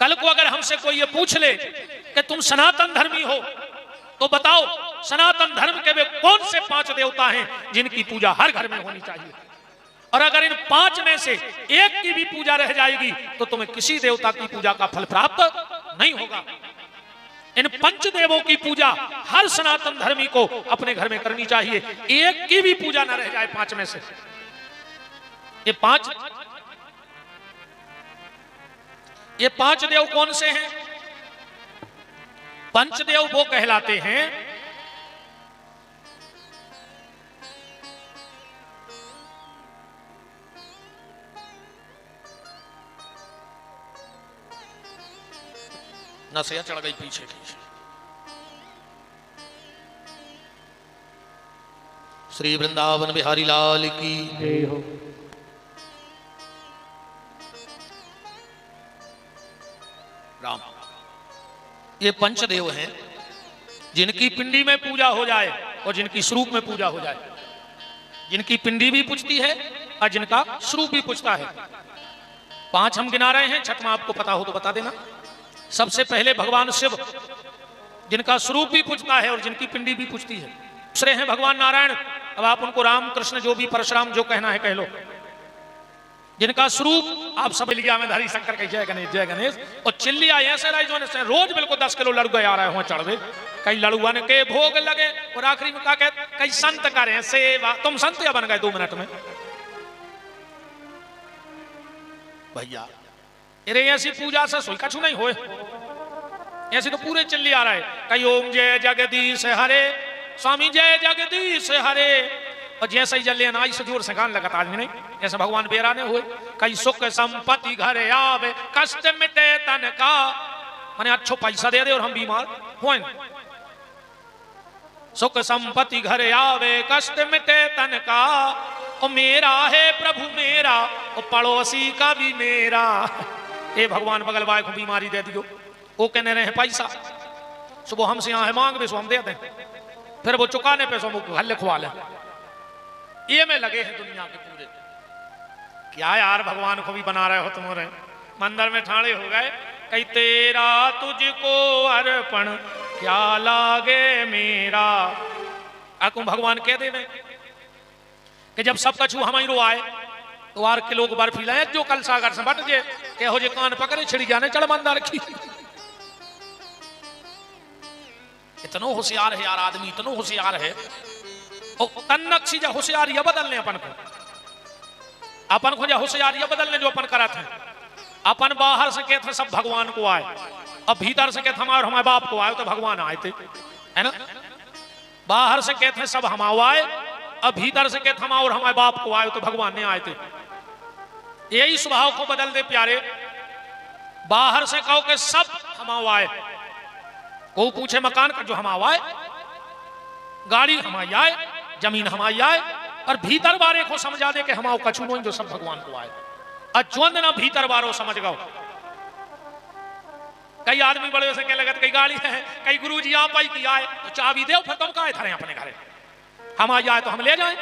कल को अगर हमसे कोई ये पूछ ले कि तुम सनातन धर्मी हो तो बताओ सनातन धर्म के वे कौन से 5 देवता हैं जिनकी पूजा हर घर में होनी चाहिए, और अगर इन 5 में से एक की भी पूजा रह जाएगी तो तुम्हें किसी देवता की पूजा का फल प्राप्त नहीं होगा। इन 5 देवों की पूजा हर सनातन धर्मी को अपने घर में करनी चाहिए, एक की भी पूजा न रह जाए 5 में से। ये 5 देव कौन से हैं? पंचदेव वो कहलाते हैं नसिया चढ़ गई पीछे की। श्री वृंदावन बिहारी लाल की जय हो। राम, ये पंचदेव हैं जिनकी पिंडी में पूजा हो जाए और जिनकी स्वरूप में पूजा हो जाए। जिनकी पिंडी भी पूजती है और जिनका स्वरूप भी पूजता है। 5 हम गिना रहे हैं, छठवां आपको पता हो तो बता देना। सबसे पहले भगवान शिव, जिनका स्वरूप भी पूजता है और जिनकी पिंडी भी पूजती है। दूसरे हैं भगवान नारायण, अब आप उनको राम कृष्ण जो भी परशुराम जो कहना है कह लो, जिनका स्वरूप आप सब लिया में धारी शंकर कही जय गणेश। और चिल्लिया ऐसे रही जो रोज बिल्कुल 10 किलो लड़ुआ आ रहे हो चढ़वे, कई लड़ुआ ने के भोग लगे और आखिरी में कहा कई संत करे सेवा, तुम संत या बन गए 2 मिनट में भैया। अरे ऐसी पूजा से सोई कछु नहीं होए, ऐसे तो पूरे चिल्ली आ रहा है, कई ओम जय जगदीश हरे, स्वामी जय जगदीश हरे, और जैसे ही जल्ले नाई से जोर से गान लगता आदमी नहीं, जैसे भगवान बेरा ने हुए, कई सुख संपत्ति घरे आवे कष्ट मिटे तन का, माने अच्छो पैसा दे दे और हम बीमार हो। सुख संपत्ति घरे आवे कष्ट मिटे तन का, ओ मेरा है प्रभु मेरा, ओ पड़ोसी का भी मेरा। ए भगवान बगल वाले को बीमारी दे दियो, वो कहने रहे पैसा, सुबह हमसे यहाँ है मांग दे सो हम दे दें, फिर वो चुकाने पे सो घर लिखवा ले। ये में लगे हैं दुनिया के पूरे, क्या यार भगवान को भी बना रहे हो तुम्हारे, मंदिर में ठाणे हो गए, कई तेरा तुझको अर्पण क्या लागे मेरा। आकू भगवान कह दे में कि जब सब कछु हमारी आए तो 8 किलो को बर्फी लाए जो कल सागर से बट जे के हो जे कान पकड़े छिड़ी जाने चढ़ मंदार की। इतना होशियार है यार आदमी, इतना होशियार है, तन्नक सी होशियारी बदलने अपन को जा होशियारी बदलने जो अपन करत है। अपन बाहर से कहते सब भगवान को आए, अब भीतर से कहते हमारे बाप को आए तो भगवान आए थे, है ना। बाहर से कहते सब हम आए, अब भीतर से कहते हम और हमारे बाप को आए तो भगवान ने आए थे। यही स्वभाव को बदल दे प्यारे, बाहर से कहो कि सब हम आए, वो पूछे मकान का जो हम आए, गाड़ी हमारी आए, जमीन हमारी आए, और भीतर बारे को समझा दे कि हमाओ कछु नहीं जो सब भगवान को आए। अज्वंद ना भीतर बारो समझ गो। कई आदमी बड़े से कह लगे कई गाड़ी है, कई गुरुजी आप आई की आए तो चाबी दे फिर तुम काहे थारे अपने घरे, हम आ जाए तो हम ले जाए।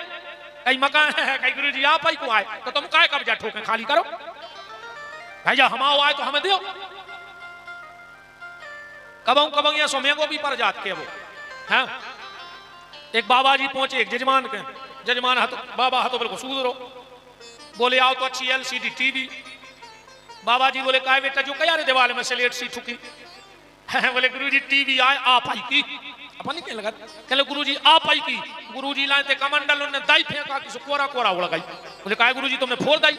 कई मकान है, कई गुरुजी आप आई को आए तो तुम काहे कब्जा ठोके खाली करो, भैया हम आओ आए तो हमें दो। कबों या सोमे को भी पर जात के वो है। एक बाबा जी पहुंचे एक जजमान के, जजमान बाबा हाथों बिल्कुल सुधरो, बोले आओ तो अच्छी LCD टीवी। बाबा जी बोले काय बेटा जो कया रे दीवार में स्लेट सी ठुकी बोले गुरुजी टीवी आए आप आई की, अपन नहीं कह लगा, कहले गुरुजी आप आई की, गुरुजी लाए थे कमंडल ने दाई फेंका कि कोरा कोरा उड़ गई। बोले काय गुरुजी तुमने फोड़ दाई,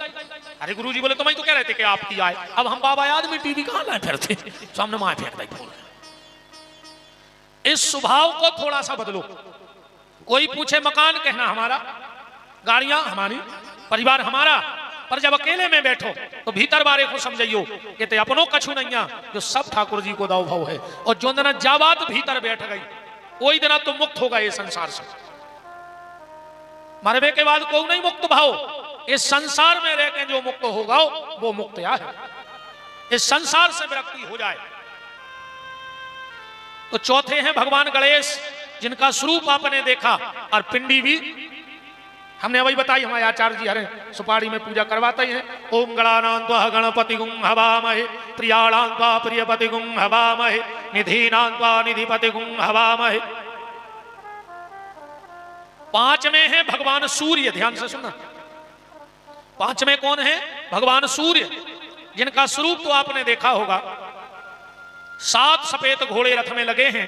अरे गुरुजी बोले तुम ही तो कह रहे थे कि आपकी आए, अब हम बाबा आदमी टीवी कहां लाए फिर थे, सामने मां फेंक दाई फोड़। इस स्वभाव को थोड़ा सा बदलो। कोई पूछे मकान कहना हमारा, गाड़ियां हमारी, परिवार हमारा, पर जब अकेले में बैठो तो भीतर बारे को समझियो कि ते अपनो कछु नहीं है, जो सब ठाकुर जी को दाव भाव है। और जो दिन जाबात भीतर बैठ गई वही दिन तो मुक्त होगा ये संसार से। मरवे के बाद कोई नहीं मुक्त भाव, इस संसार में रह के जो मुक्त होगा वो मुक्त या है। इस संसार से विरक्ति हो जाए। तो चौथे हैं भगवान गणेश, जिनका स्वरूप आपने देखा, और पिंडी भी हमने वही बताई। हमारे आचार्य जी हरे सुपारी में पूजा करवाते हैं। ओम गणानां गणपति गुं हवामहे, प्रियाणां प्रियपति गुं हवामहे, निधीनां निधिपति गुं हवामहे। 5 में है भगवान सूर्य, ध्यान से सुनना। 5 में कौन है? भगवान सूर्य, जिनका स्वरूप तो आपने देखा होगा। 7 सफेद घोड़े रथ में लगे हैं,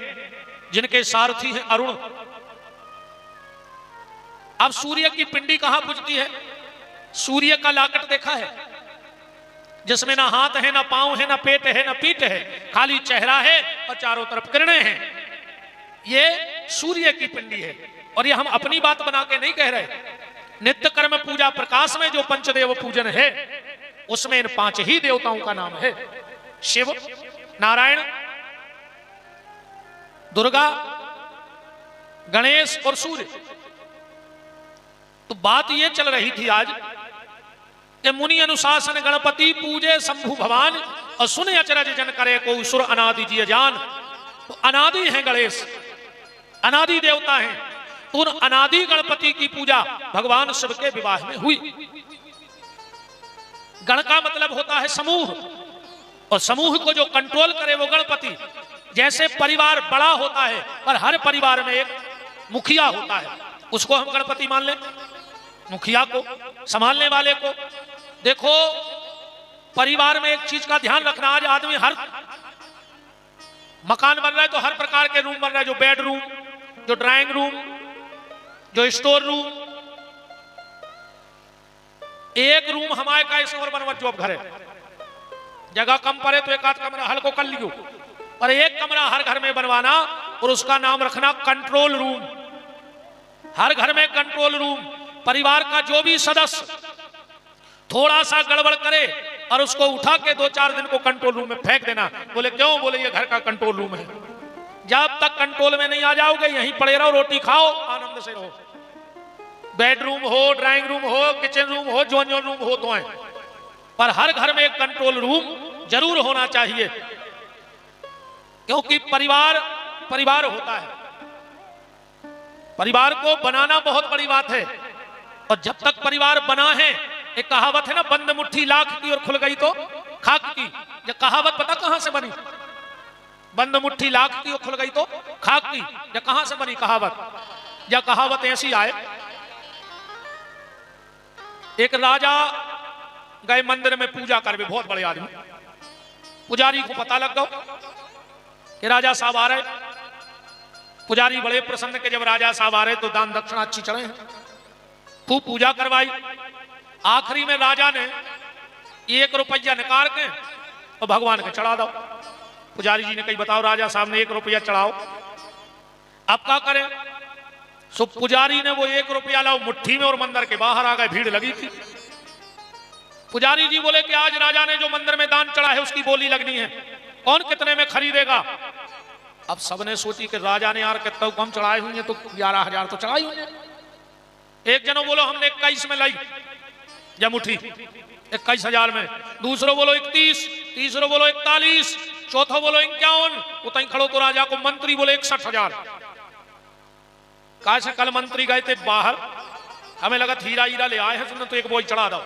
जिनके सारथी हैं अरुण। अब सूर्य की पिंडी कहां पूजती है? सूर्य का लाकट देखा है, जिसमें ना हाथ है, ना पांव है, ना पेट है, ना पीठ है, खाली चेहरा है और चारों तरफ किरणें हैं। ये सूर्य की पिंडी है। और ये हम अपनी बात बना के नहीं कह रहे। नित्य कर्म पूजा प्रकाश में जो पंचदेव पूजन है, उसमें इन 5 ही देवताओं का नाम है, शिव, नारायण, दुर्गा, गणेश और सूर्य। तो बात ये चल रही थी आज कि मुनि अनुशासन गणपति पूजे शंभु भवान, और सुन अचरज जन करे को सुर अनादि जी जान। तो अनादि है गणेश, अनादि देवता हैं। तो उन अनादि गणपति की पूजा भगवान शिव के विवाह में हुई। गण का मतलब होता है समूह, और समूह को जो कंट्रोल करे वो गणपति। जैसे परिवार बड़ा होता है, पर हर परिवार में एक मुखिया होता है, उसको हम गणपति मान लें, मुखिया को, संभालने वाले को। देखो परिवार में एक चीज का ध्यान रखना, आज आदमी हर मकान बन रहा है तो हर प्रकार के रूम बन रहा है, जो बेडरूम, जो ड्राइंग रूम, जो स्टोर रूम। एक रूम हमारे का ऐसे और बनवा जो अब घर है, जगह कम पड़े तो एक आध कमरा हल्को कर लियो, पर एक कमरा हर घर में बनवाना और उसका नाम रखना कंट्रोल रूम। हर घर में कंट्रोल रूम। परिवार का जो भी सदस्य थोड़ा सा गड़बड़ करे और उसको उठा के 2-4 दिन को कंट्रोल रूम में फेंक देना। बोले क्यों? बोले ये घर का कंट्रोल रूम है। जब तक कंट्रोल में नहीं आ जाओगे यहीं पड़े रहो, रोटी खाओ, आनंद से रहो। बेडरूम हो, ड्राइंग रूम हो, किचन रूम हो, जो रूम हो तो है, पर हर घर में एक कंट्रोल रूम जरूर होना चाहिए, क्योंकि परिवार होता है। परिवार को बनाना बहुत बड़ी बात है, और जब तक परिवार बना है, एक कहावत है ना, बंद मुट्ठी लाख की और खुल गई तो खाक की। ये कहावत पता कहां से बनी? बंद मुट्ठी लाख की और खुल गई तो खाक की। ये कहां से बनी कहावत? यह कहावत ऐसी आए, एक राजा गए मंदिर में पूजा करवे, बहुत बड़े आदमी। पुजारी को पता लग गया कि राजा साहब आ रहे। पुजारी बड़े प्रसन्न के जब राजा साहब आ रहे तो दान दक्षिणा अच्छी चढ़े हैं, खूब पूजा करवाई। आखिरी में राजा ने 1 रुपया निकाल के और भगवान के चढ़ा दो। पुजारी जी ने कही बताओ राजा साहब ने 1 रुपया चढ़ाओ, अब क्या करें? सो पुजारी ने वो 1 रुपया लाओ मुट्ठी में और मंदिर के बाहर आ गए, भीड़ लगी थी। पुजारी जी बोले कि आज राजा ने जो मंदिर में दान चढ़ा है उसकी बोली लगनी है, कौन कितने में खरीदेगा? अब सबने सोची कि राजा ने यार कितना कम चढ़ाए हुए तो 11,000 तो चढ़ाई हुई। एक जनो बोलो हमने 21 में लाई या मुट्ठी, 21,000 में। दूसरो बोलो 31, तीसरो बोलो 41, चौथो बोलो 51। उतई खड़ो तो राजा को मंत्री बोले 61,000। कैसे कल मंत्री गए थे बाहर, हमें लगा हीरा हीरा ले आए हैं, तुमने तो एक बोझ चढ़ा दो।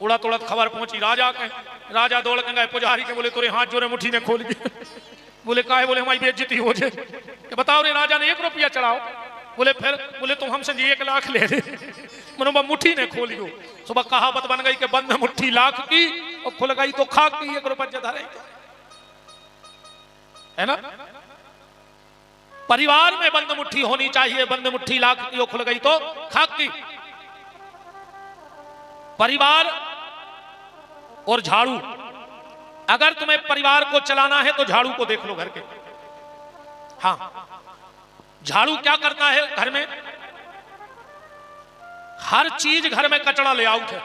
उड़ा तोड़त खबर पहुंची राजा के। राजा दौड़ के गए पुजारी के, बोले तुरे हाथ जोड़े मुट्ठी ने खोल दिए। बोले काहे? बोले हमारी बेइज्जती हो जाए। कि बताओ रे राजा ने 1 रुपया चढ़ाओ। बोले फिर? बोले तुम हमसे 1 लाख ले रहे। मनो मुट्ठी ने खोलियो। सुबह कहावत बन गई कि बंद मुट्ठी लाख की और खुल गई तो खाक की। 1 रुपया धरे है ना। परिवार में बंद मुट्ठी होनी चाहिए, बंद मुट्ठी लाख की और खुल गई तो खाक की। परिवार और झाड़ू, अगर तुम्हें परिवार को चलाना है तो झाड़ू को देख लो घर के। हाँ, झाड़ू क्या करता है घर में? हर चीज घर में कचरा ले आउट है।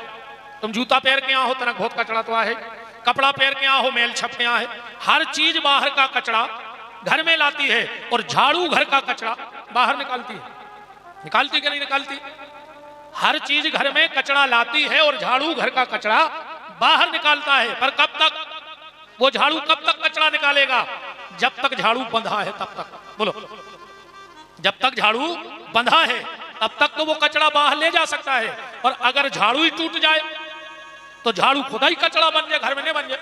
तुम जूता पहन के आओ तना बहुत कचरा तो है, कपड़ा पहन के आओ मेल छप के है। हर चीज बाहर का कचरा घर में लाती है, और झाड़ू घर का कचरा बाहर निकालती है। निकालती कि नहीं निकालती? हर चीज घर में कचरा लाती है और झाड़ू घर का कचरा बाहर निकालता है। पर कब तक? वो झाड़ू कब तक कचरा निकालेगा? जब तक झाड़ू बंधा है तब तक। बोलो, जब तक झाड़ू बंधा है तब तक तो वो कचरा बाहर ले जा सकता है। और अगर झाड़ू ही टूट जाए तो झाड़ू खुदा ही कचरा बन जाए, घर में नहीं बन जाए।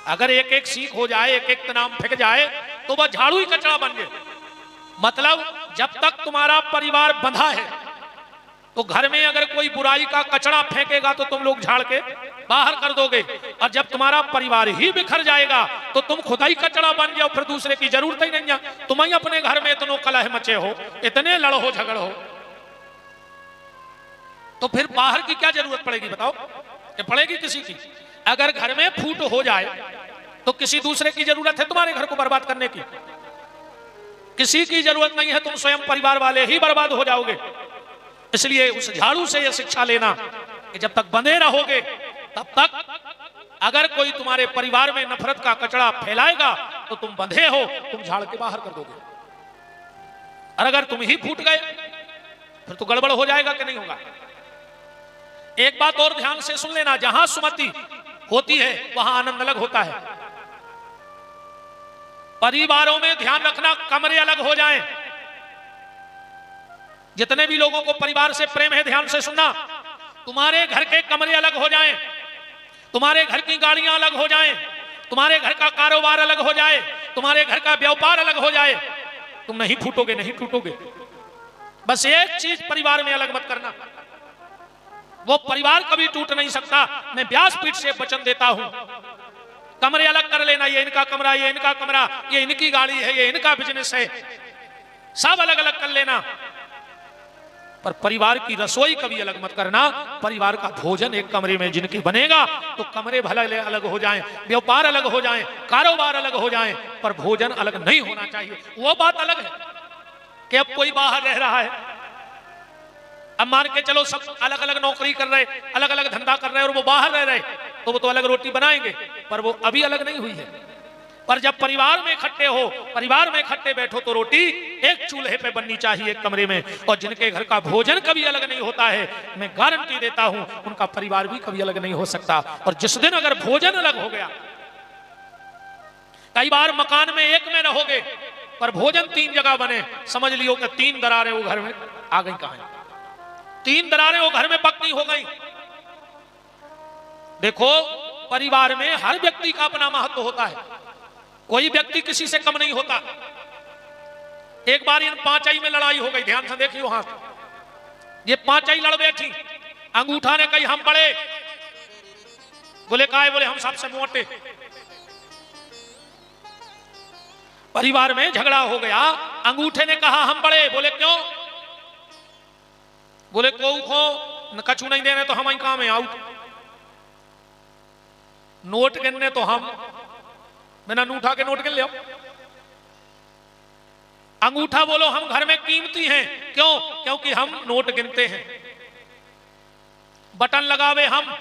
अगर एक एक सीख हो जाए, एक एक तनाम फेंक जाए तो वह झाड़ू ही कचरा बन जाए। मतलब जब तक तुम्हारा परिवार बंधा है तो घर में अगर कोई बुराई का कचरा फेंकेगा तो तुम लोग झाड़ के बाहर कर दोगे, और जब तुम्हारा परिवार ही बिखर जाएगा तो तुम खुद ही कचरा बन जाओ, फिर दूसरे की जरूरत ही नहीं है। तुम ही अपने घर में इतनो कलह मचे हो, इतने लड़ो झगड़ हो, तो फिर बाहर की क्या जरूरत पड़ेगी? बताओ, कि पड़ेगी किसी की? अगर घर में फूट हो जाए तो किसी दूसरे की जरूरत है तुम्हारे घर को बर्बाद करने की? किसी की जरूरत नहीं है, तुम स्वयं परिवार वाले ही बर्बाद हो जाओगे। इसलिए उस झाड़ू से यह शिक्षा लेना कि जब तक बंधे रहोगे तब तक अगर कोई तुम्हारे परिवार में नफरत का कचरा फैलाएगा तो तुम बंधे हो, तुम झाड़ के बाहर कर दोगे। और अगर तुम ही फूट गए फिर तो गड़बड़ हो जाएगा कि नहीं होगा? एक बात और ध्यान से सुन लेना, जहां सुमति होती है वहां आनंद अलग होता है। परिवारों में ध्यान रखना कमरे अलग हो जाएं। जितने भी लोगों को परिवार से प्रेम है ध्यान से सुनना, तुम्हारे घर के कमरे अलग हो जाएं, तुम्हारे घर की गाड़ियां अलग हो जाएं, तुम्हारे घर का कारोबार अलग हो जाए, तुम्हारे घर का व्यापार अलग हो जाए, तुम नहीं फूटोगे, नहीं टूटोगे। बस एक चीज परिवार में अलग मत करना, वो परिवार कभी टूट नहीं सकता। मैं व्यासपीठ से वचन देता हूं, कमरे अलग कर लेना, ये इनका कमरा, ये इनका कमरा, ये इनकी गाड़ी है, ये इनका बिजनेस है, सब अलग अलग कर लेना, पर परिवार की रसोई कभी अलग मत करना। परिवार का भोजन एक कमरे में जिनके बनेगा तो कमरे भले अलग हो जाएं, व्यापार अलग हो जाएं, कारोबार अलग हो जाएं, पर भोजन अलग नहीं होना चाहिए। वो बात अलग है कि अब कोई बाहर रह रहा है, अब मान के चलो सब अलग अलग नौकरी कर रहे, अलग अलग धंधा कर रहे और वो बाहर रह रहे, तो वो तो अलग रोटी बनाएंगे, पर वो अभी अलग नहीं हुई है। पर जब परिवार में इकट्ठे हो, परिवार में इकट्ठे बैठो तो रोटी एक चूल्हे पे बननी चाहिए, एक कमरे में। और जिनके घर का भोजन कभी अलग नहीं होता है, मैं गारंटी देता हूं उनका परिवार भी कभी अलग नहीं हो सकता। और जिस दिन अगर भोजन अलग हो गया, कई बार मकान में एक में रहोगे पर भोजन 3 जगह बने, समझ लियो कि 3 दरारें वो घर में आ गई। कहां 3 दरारें वो घर में पक्की हो गई। देखो, परिवार में हर व्यक्ति का अपना महत्व होता है, कोई व्यक्ति किसी से कम नहीं होता। एक बार इन पांचई में लड़ाई हो गई, ध्यान से देखियो। हाथ ये पांचई लड़ बैठी, अंगूठा ने कही हम बड़े, बोले काहे, बोले हम सबसे मोटे। परिवार में झगड़ा हो गया, अंगूठे ने कहा हम बड़े, बोले क्यों, बोले को कछु नहीं देने तो हम ही काम है, आउट। नोट गिनने तो हम बिना अंगूठा के नोट गिन ले। अंगूठा बोलो हम घर में कीमती हैं, क्यों, क्योंकि हम नोट गिनते हैं। बटन लगावे हम,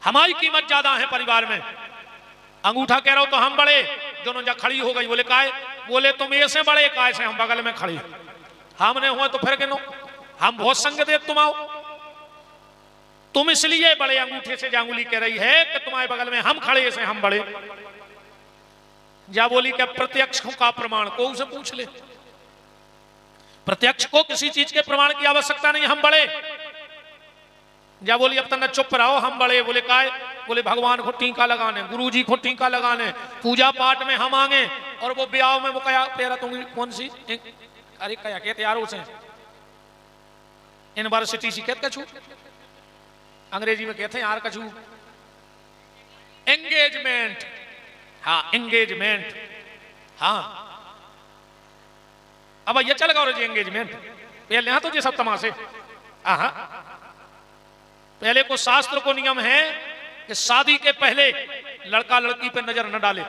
हमारी कीमत ज्यादा है परिवार में। अंगूठा कह रहा हो तो हम बड़े, दोनों जा खड़ी हो गई, बोले काहे, बोले तुम ऐसे बड़े, काहे से हम बगल में खड़ी, हमने हुआ तो फिर गिनो, हम बहुत संग दे, तुम आओ, तुम इसलिए बड़े। अंगूठे से जांगुली कह रही है कि तुम्हारे बगल में हम खड़े से हम बड़े। जा बोली क्या प्रत्यक्ष का प्रमाण को उसे पूछ ले, प्रत्यक्ष को किसी चीज के प्रमाण की आवश्यकता नहीं, हम बड़े। जा बोली अब तक चुप रहो, हम बड़े, बोले काय, बोले भगवान को टीका लगाने, गुरुजी को टीका लगाने, पूजा पाठ में हम आगे, और वो ब्याह में वो कया तेरा तुम कौन सी, अरे कया कहते यार उसे, यूनिवर्सिटी सी कहते कछू, अंग्रेजी में कहते हैं यार कछू, एंगेजमेंट, हाँ एंगेजमेंट, हाँ अब ये चल गया जी एंगेजमेंट। पहले यहाँ तो ये सब तमाशे, पहले को शास्त्र को नियम है कि शादी के पहले लड़का लड़की पे नजर न डाले,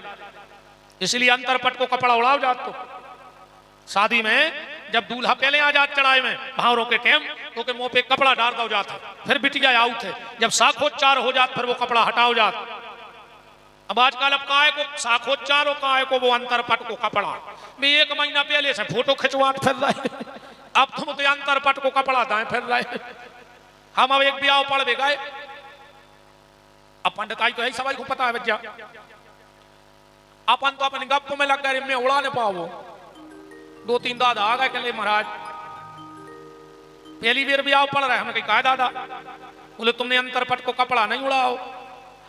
इसलिए अंतरपट को कपड़ा उड़ाओ जात को। शादी में जब दूल्हा पहले आ जात चढ़ाए में भावरों के टाइम, तो के मुंह पे कपड़ा डाल दो जाता, फिर बिटिया आउट है। जब साखोच्चार हो जात फिर वो कपड़ा हटाओ जात। अब आजकल अब काय को साखोच्चार हो, काय को वो अंतरपट को कपड़ा, मैं 1 महीना पहले से फोटो खिंचवाट फिर रहे, अब तुम तो अंतरपट को कपड़ा दाए फिर रहे। हम अब एक ब्याह पढ़ भी गए, अब पंडिताई तो है सभी को पता है बच्चा, अपन तो अपने गप में लग गए, मैं उड़ा नहीं पाओ। 2-3 दादा आ गए, कहले महाराज पहली बार ब्याह पढ़ रहे, हमने कहा दादा, बोले तुमने अंतरपट को कपड़ा नहीं उड़ाओ,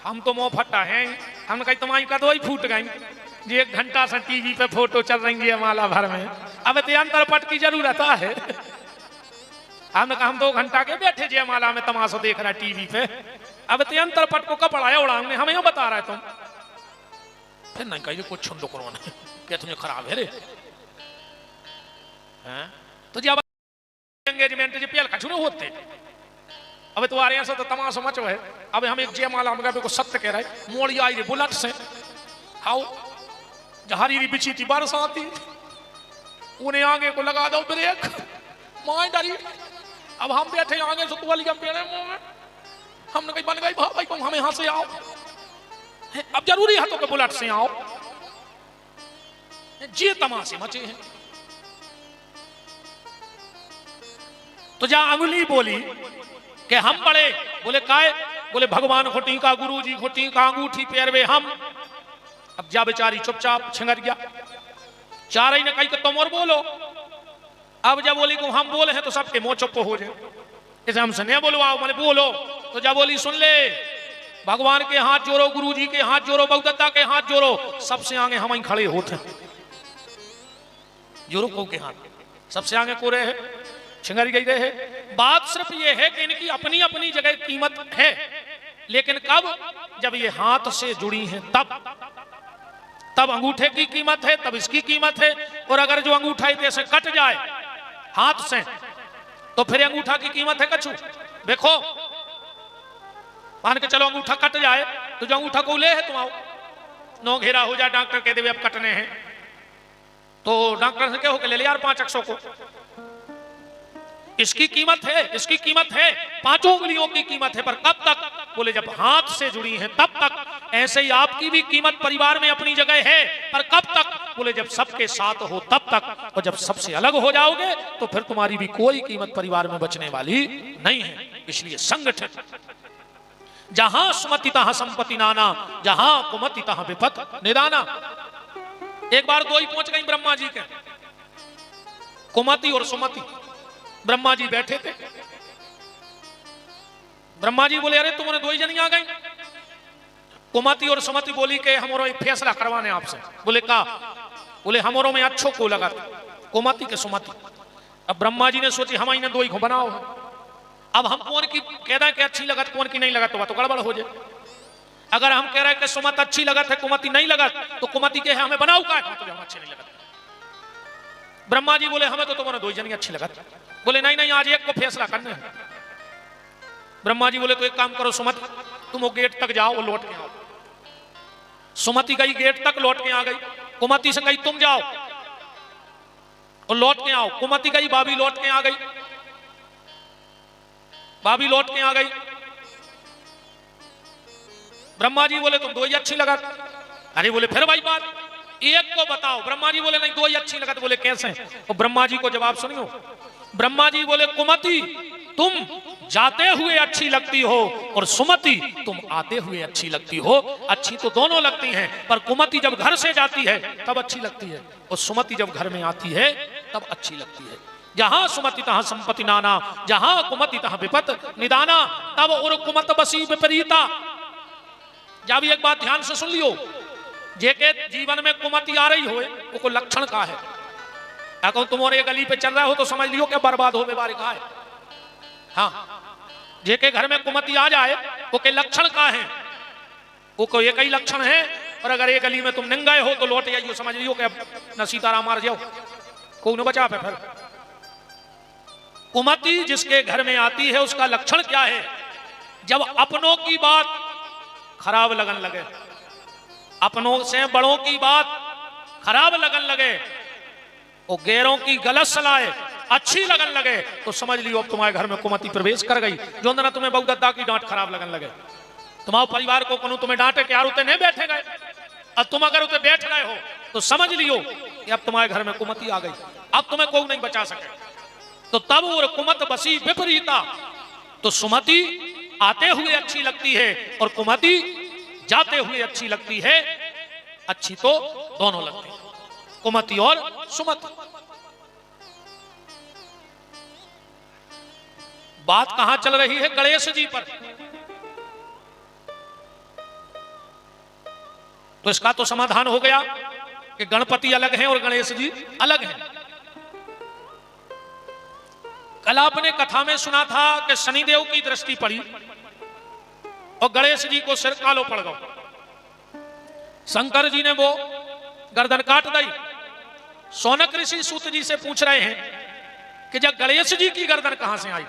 हम तो मुंह फटा है, हमने कहा तुम्हारी कदो ही फूट गई जी, 1 घंटा से टीवी पे फोटो चल रही है माला भर में, अब तो अंतरपट की जरूरत है। हमने कहा हम 2 घंटा के बैठे जयमाला में तमाशा देख रहा है टीवी पे, अब तो अंतरपट को कपड़ा है उड़ाने, हमें बता रहा है तुम, फिर नहीं कही कुछ छुंदो करो क्या तुम्हें खराब है रे, हैं तो जब एंगेजमेंट जी पहल खचुने होते, अब तो आ रहे हैं तो तमाशा मचो है। अब हम एक जयमाला में को सत्य कह रहे, मोड़ी आई रे बुलेट से, हाउ जहारी बिछी थी बरसाती, उन्हें आगे को लगा दो ब्रेक, मां डरी। अब हम बैठे आगे से तुअली हम पेड़े मुंह में, हमने कहीं बन गई भाई तुम हमें यहां से आओ, अब जरूरी है तो के बुलेट से आओ, जे तमाशे मचे हैं। तो जा अंगुली बोली कि हम बड़े, बोले काय, बोले भगवान को टीका, गुरु जी को टीका, अंगूठी पैरवे हम। अब जा बेचारी चुपचाप छिंगर गया, चार ही ने कही कि तुम और बोलो। अब जब बोली को हम बोले हैं तो सबके मुंह चुप हो जाए, इसे हमसे नहीं बोलवाओ, मैंने बोलो। तो जब बोली सुन ले, भगवान के हाथ जोड़ो, गुरु जी के हाथ जोड़ो, बगदत्ता के हाथ जोड़ो, सबसे आगे हम ही खड़े होते हैं। जोड़ो को के हाथ, सबसे आगे को रहे छिंगरी गई रहे। बात सिर्फ ये है कि इनकी अपनी अपनी जगह कीमत है, लेकिन कब? जब ये हाथ से जुड़ी हैं तब अंगूठे की कीमत है, तब इसकी कीमत है। और अगर जो अंगूठा जैसे कट जाए हाथ से तो फिर अंगूठा की कीमत है कछु। देखो मान के चलो अंगूठा कट जाए तो जो अंगूठा को ले है तुम आओ, नो घेरा हो जाए, डॉक्टर कह दे अब कटने हैं तो डॉक्टर से कहो कि ले ले यार 5 अक्षों को। इसकी कीमत है, इसकी कीमत है, 5 उंगलियों की कीमत है, पर कब तक? बोले जब हाथ से जुड़ी हैं तब तक। ऐसे ही आपकी भी कीमत परिवार में अपनी जगह है, पर कब तक? बोले जब सबके साथ हो तब तक। और जब सबसे अलग हो जाओगे तो फिर तुम्हारी भी कोई कीमत परिवार में बचने वाली नहीं है। इसलिए संगठन, जहां सुमति तहां संपत्ति नाना, जहां कुमति तहां विपत निदाना। एक बार दो ही पहुंच गई ब्रह्मा जी के, कुमति और सुमति। ब्रह्मा जी बैठे थे, ब्रह्मा जी बोले अरे तुमने दो ही जनी आ गई। कुमति और सुमति बोली के हमारो एक फैसला करवाने आपसे। बोले का? बोले हमारो में अच्छो को लगा, कुमति के सुमति। अब ब्रह्मा जी ने सोची हम इन्हें दो ही को बनाओ, अब हम कौन की कह रहे हैं कि अच्छी लगत, कौन की नहीं लगत, तो गड़बड़ हो जाए। अगर हम कह रहे हैं कि सुमति अच्छी लगत है, कुमति नहीं लगत, तो कुमति के हमें बनाओ का, तो हम अच्छी नहीं लगत। ब्रह्मा जी बोले हमें तो तुम्हारे दो ही जनी अच्छी लगत। बोले नहीं नहीं आज एक को फैसला करना है। ब्रह्मा जी बोले तो एक काम करो सुमति, तुम वो गेट तक जाओ और लौट के आओ। सुमति गई गेट तक, लौट के आ गई। कुमति से गई तुम जाओ और लौट के आओ। कुमति गई, भाभी लौट के आ गई, भाभी लौट के आ गई। ब्रह्मा जी बोले तुम दो ही अच्छी लगत। अरे बोले फिर भाई बात एक को बताओ। ब्रह्मा जी बोले नहीं दो ही अच्छी लगत। बोले कैसे? और ब्रह्मा जी को जवाब सुनियो। ब्रह्मा जी बोले कुमति तुम जाते हुए अच्छी लगती हो और सुमति तुम आते हुए अच्छी लगती हो। अच्छी तो दोनों लगती हैं, पर कुमति जब घर से जाती है तब अच्छी लगती है, और सुमति जब घर में आती है तब अच्छी लगती है। जहां सुमति तहां संपत्ति नाना, जहां कुमति तहां विपत निदाना। तब और कुमत बसी विपरीता। जब भी एक बात ध्यान से सुन लियो, जेके जीवन में कुमति आ रही हो वो लक्षण का है। अगर तुम और ये गली पे चल रहा हो तो समझ लियो कि बर्बाद हो बेबारी का है। हाँ, जेके घर में कुमति आ जाए वो के लक्षण का है, वो को एक ही लक्षण है। और अगर ये गली में तुम नंगाए हो तो लौट जाइयो, समझ लियो कि न सीताराम मार जाओ, कोई न बचा पे। फिर कुमति जिसके घर में आती है उसका लक्षण क्या है? जब अपनों की बात खराब लगन लगे, अपनों से बड़ों की बात खराब लगन लगे, और गैरों की गलत सलाह अच्छी लगन लगे, तो समझ लियो अब तुम्हारे घर में कुमति प्रवेश कर गई। जो ना तुम्हें बगदत्ता की डांट खराब लगन लगे, तुम्हारे परिवार को कोनो तुम्हें डांटे कि यार उते नहीं बैठे गए, अब तुम अगर उते बैठ गए हो तो समझ लियो कि अब तुम्हारे घर में कुमति आ गई, अब तुम्हें कोई नहीं बचा सके। तो तब वो कुमत बसी विपरीता। तो सुमति आते हुए अच्छी लगती है और कुमति जाते हुए अच्छी लगती है। अच्छी तो दोनों लगती है, कुमति और सुमति। बात कहां चल रही है? गणेश जी पर। तो इसका तो समाधान हो गया कि गणपति अलग हैं और गणेश जी अलग हैं। कल आपने कथा में सुना था कि शनिदेव की दृष्टि पड़ी और गणेश जी को सिर कालो पड़ गया। शंकर जी ने वो गर्दन काट दी। सौनक ऋषि सूत जी से पूछ रहे हैं कि जब गणेश जी की गर्दन कहां से आई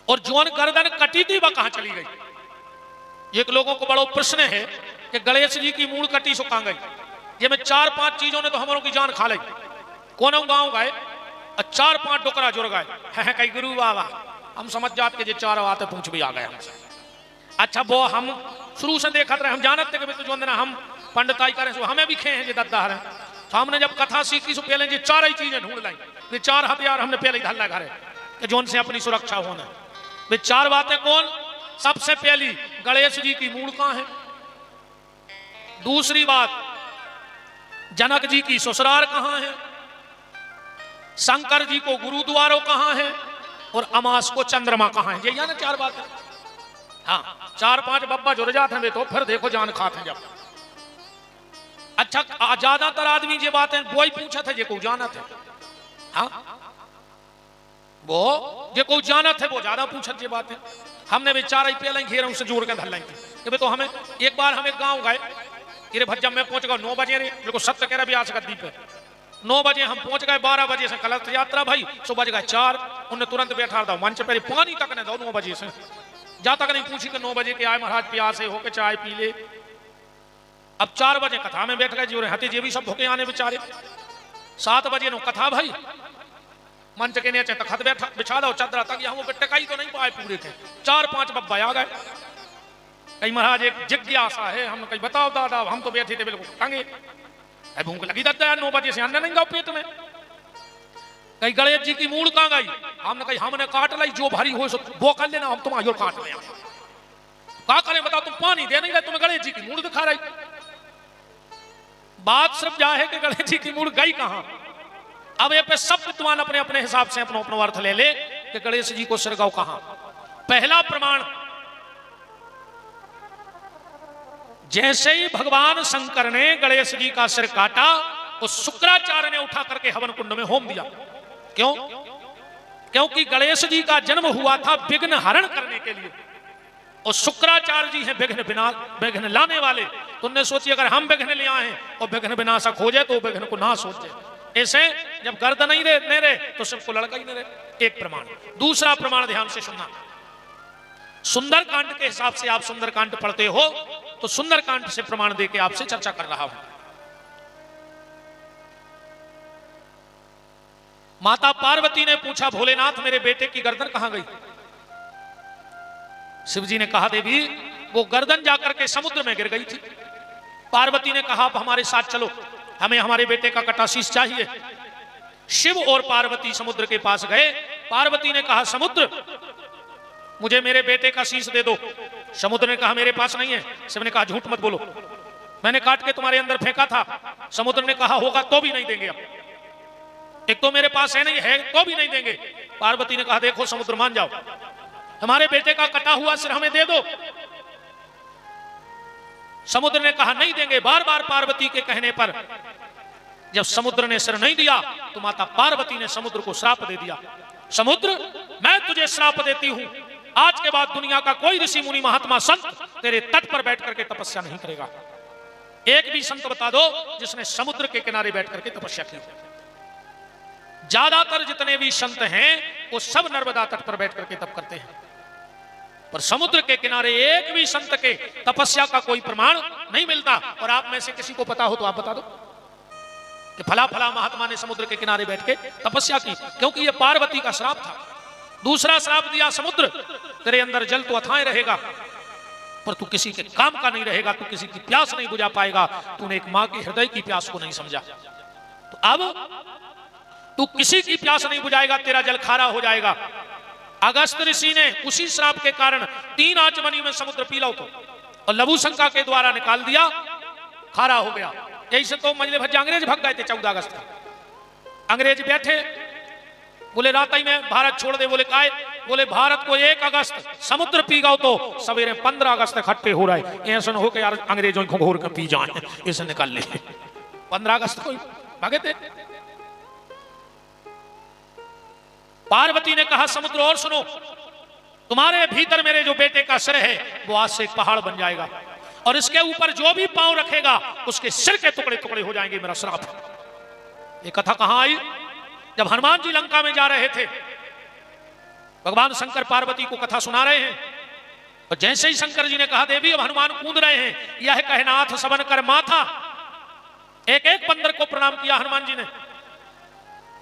और जोन गर्दन कटी थी वह कहां चली गई। एक लोगों को बड़ा प्रश्न है कि गणेश जी की मूल कटी सो कहां गई। ये में 4-5 चीजों ने तो हमारों की जान खा ली। कोनो गांव गए और 4-5 डोकरा जुड़ गए हैं कई गुरु बाबा, हम समझ जाते कि 4 आते पूछ भी आ गए हमसे। अच्छा वो हम शुरू से देखते रहे, हम जानते कि तो जो ना हम पंडिताई करें सो हमें भी खे हैं जे दद्दा है। तो हमने जब कथा सीखी सो पहले जी 4 ही चीजें ढूंढ लाई। ये 4 हथियार हमने पहले ही धल्ला घरे कि जोन से अपनी सुरक्षा होना। वे 4 बातें कौन? सबसे पहली गणेश जी की मूल कहां है। दूसरी बात जनक जी की ससुराल कहां है। शंकर जी को गुरुद्वारों कहां है और अमास को चंद्रमा कहां है। ये ना 4 बातें। हाँ 4-5 बब्बा जुड़ जाते हैं तो फिर देखो जान खाते हैं जब। अच्छा ज्यादातर आदमी ये बातें वो ही पूछा था जे को जाना थे। हाँ वो जे को जाना थे वो ज्यादा पूछा ये बातें। हमने बेचारा ही पहले घेरा उसे जोड़ के धर लेंगे तो हमें एक बार हम एक गाँव गए अरे भज्जा मैं पहुंच गया 9 बजे मेरे को सत्य कह रहा भी आज गद्दी पे 9 बजे हम पहुंच गए 12 बजे से कलश यात्रा भाई सो बज गए 4 उन्हें तुरंत बैठा था मंच पर पानी तक नहीं दो 9 बजे से जा तक नहीं पूछी कि 9 बजे के आए महाराज प्यासे होके चाय पी ले। अब 4 बजे कथा में बैठ गए जी हती जी भी सब भूखे आने बेचारे 7 बजे नो कथा भाई मंच के नीचे तखत बैठा बिछा दो चादरा तक यहाँ टकाई तो नहीं पाए पूरे के 4-5 बब्बा आ गए। कहीं महाराज एक जिज्ञासा है हम कहीं बताओ दादा हम तो बैठे थे बिल्कुल टंगे भूख लगी दादा 9 बजे से अन्य नहीं गाओ पेट में। कहीं गणेश जी की मूल कहाँ गई हमने कही हमने काट लाई जो भारी हो सो वो कर लेना हम तुम्हारी काट ले क्या करें बताओ तुम पानी दे नहीं रहे तुम्हें गणेश जी की मूल दिखा रही। बात सिर्फ जा है कि गणेश जी की मूल गई कहाँ। अब ये पे सब विद्वान अपने अपने हिसाब से अपना अपना अर्थ ले ले कि गणेश जी को सिर गाओ कहां। पहला प्रमाण जैसे ही भगवान शंकर ने गणेश जी का सिर काटा तो शुक्राचार्य ने उठा करके हवन कुंड में होम दिया। क्यों? क्योंकि गणेश जी का जन्म हुआ था विघ्न हरण करने के लिए और शुक्राचार्य जी हैं विघ्न लाने वाले। तुमने सोची अगर हम विघ्न ले आए और विघ्न विनाशक हो जाए तो विघ्न को नाश हो जाए। ऐसे जब गर्द नहीं दे रहे तो सबको लड़का ही नहीं रहे। एक प्रमाण। दूसरा प्रमाण ध्यान से सुनना सुंदरकांड के हिसाब से आप सुंदरकांड पढ़ते हो तो सुंदरकांड से प्रमाण देके आपसे चर्चा कर रहा हूं। माता पार्वती ने पूछा भोलेनाथ मेरे बेटे की गर्दन कहां गई। शिव जी ने कहा देवी वो गर्दन जाकर के समुद्र में गिर गई थी। पार्वती ने कहा आप हमारे साथ चलो हमें हमारे बेटे का कटा शीश चाहिए। शिव और पार्वती समुद्र के पास गए। पार्वती ने कहा समुद्र मुझे मेरे बेटे का शीश दे दो। समुद्र ने कहा मेरे पास नहीं है। शिव ने कहा झूठ मत बोलो मैंने काट के तुम्हारे अंदर फेंका था। समुद्र ने कहा होगा तो भी नहीं देंगे। अब एक तो मेरे पास है नहीं है तो भी नहीं देंगे। पार्वती ने कहा देखो समुद्र मान जाओ हमारे बेटे का कटा हुआ सिर हमें दे दो। समुद्र ने कहा नहीं देंगे। बार बार पार्वती के कहने पर जब समुद्र ने सिर नहीं दिया तो माता पार्वती ने समुद्र को श्राप दे दिया। समुद्र मैं तुझे श्राप देती हूं आज के बाद दुनिया का कोई ऋषि मुनि महात्मा संत तेरे तट पर बैठ करके तपस्या नहीं करेगा। एक भी संत बता दो जिसने समुद्र के किनारे बैठ करके तपस्या की। ज्यादातर जितने भी संत हैं वो सब नर्मदा तट पर बैठ करके तप करते हैं पर समुद्र के किनारे एक भी संत के तपस्या का कोई प्रमाण नहीं मिलता। और आप में से किसी को पता हो तो आप बता दो कि फला फला महात्मा ने समुद्र के किनारे बैठ के तपस्या की क्योंकि ये पार्वती का श्राप था। दूसरा श्राप दिया समुद्र तेरे अंदर जल तो अथाए रहेगा पर तू किसी के काम का नहीं रहेगा। तू किसी की प्यास नहीं बुझा पाएगा। तूने एक मां के हृदय की प्यास को नहीं समझा तो अब तू किसी की प्यास नहीं बुझाएगा तेरा जल खारा हो जाएगा। अगस्त ऋषि ने उसी श्राप के कारण 3 आचमनी में समुद्र पी लो तो और लघु शंका के द्वारा निकाल दिया खारा हो गया। यही से तो मंजले भज्जा अंग्रेज भाग गए थे 14 अगस्त को। अंग्रेज बैठे बोले रात ही में भारत छोड़ दे। बोले काय बोले भारत को 1 अगस्त समुद्र पी गो तो सवेरे 15 अगस्त इकट्ठे हो रहे ऐसा हो के यार अंग्रेजों को घोर कर पी जाए इसे निकाल ले। 15 अगस्त को भागे थे। पार्वती ने कहा समुद्र और सुनो तुम्हारे भीतर मेरे जो बेटे का सिर है वो आज से एक पहाड़ बन जाएगा और इसके ऊपर जो भी पांव रखेगा उसके सिर के टुकड़े टुकड़े हो जाएंगे। मेरा श्राप। ये कथा कहां आई? जब हनुमान जी लंका में जा रहे थे भगवान शंकर पार्वती को कथा सुना रहे हैं और जैसे ही शंकर जी ने कहा देवी अब हनुमान कूद रहे हैं यह कहनाथ सबन कर माथा। एक एक बंदर को प्रणाम किया हनुमान जी ने।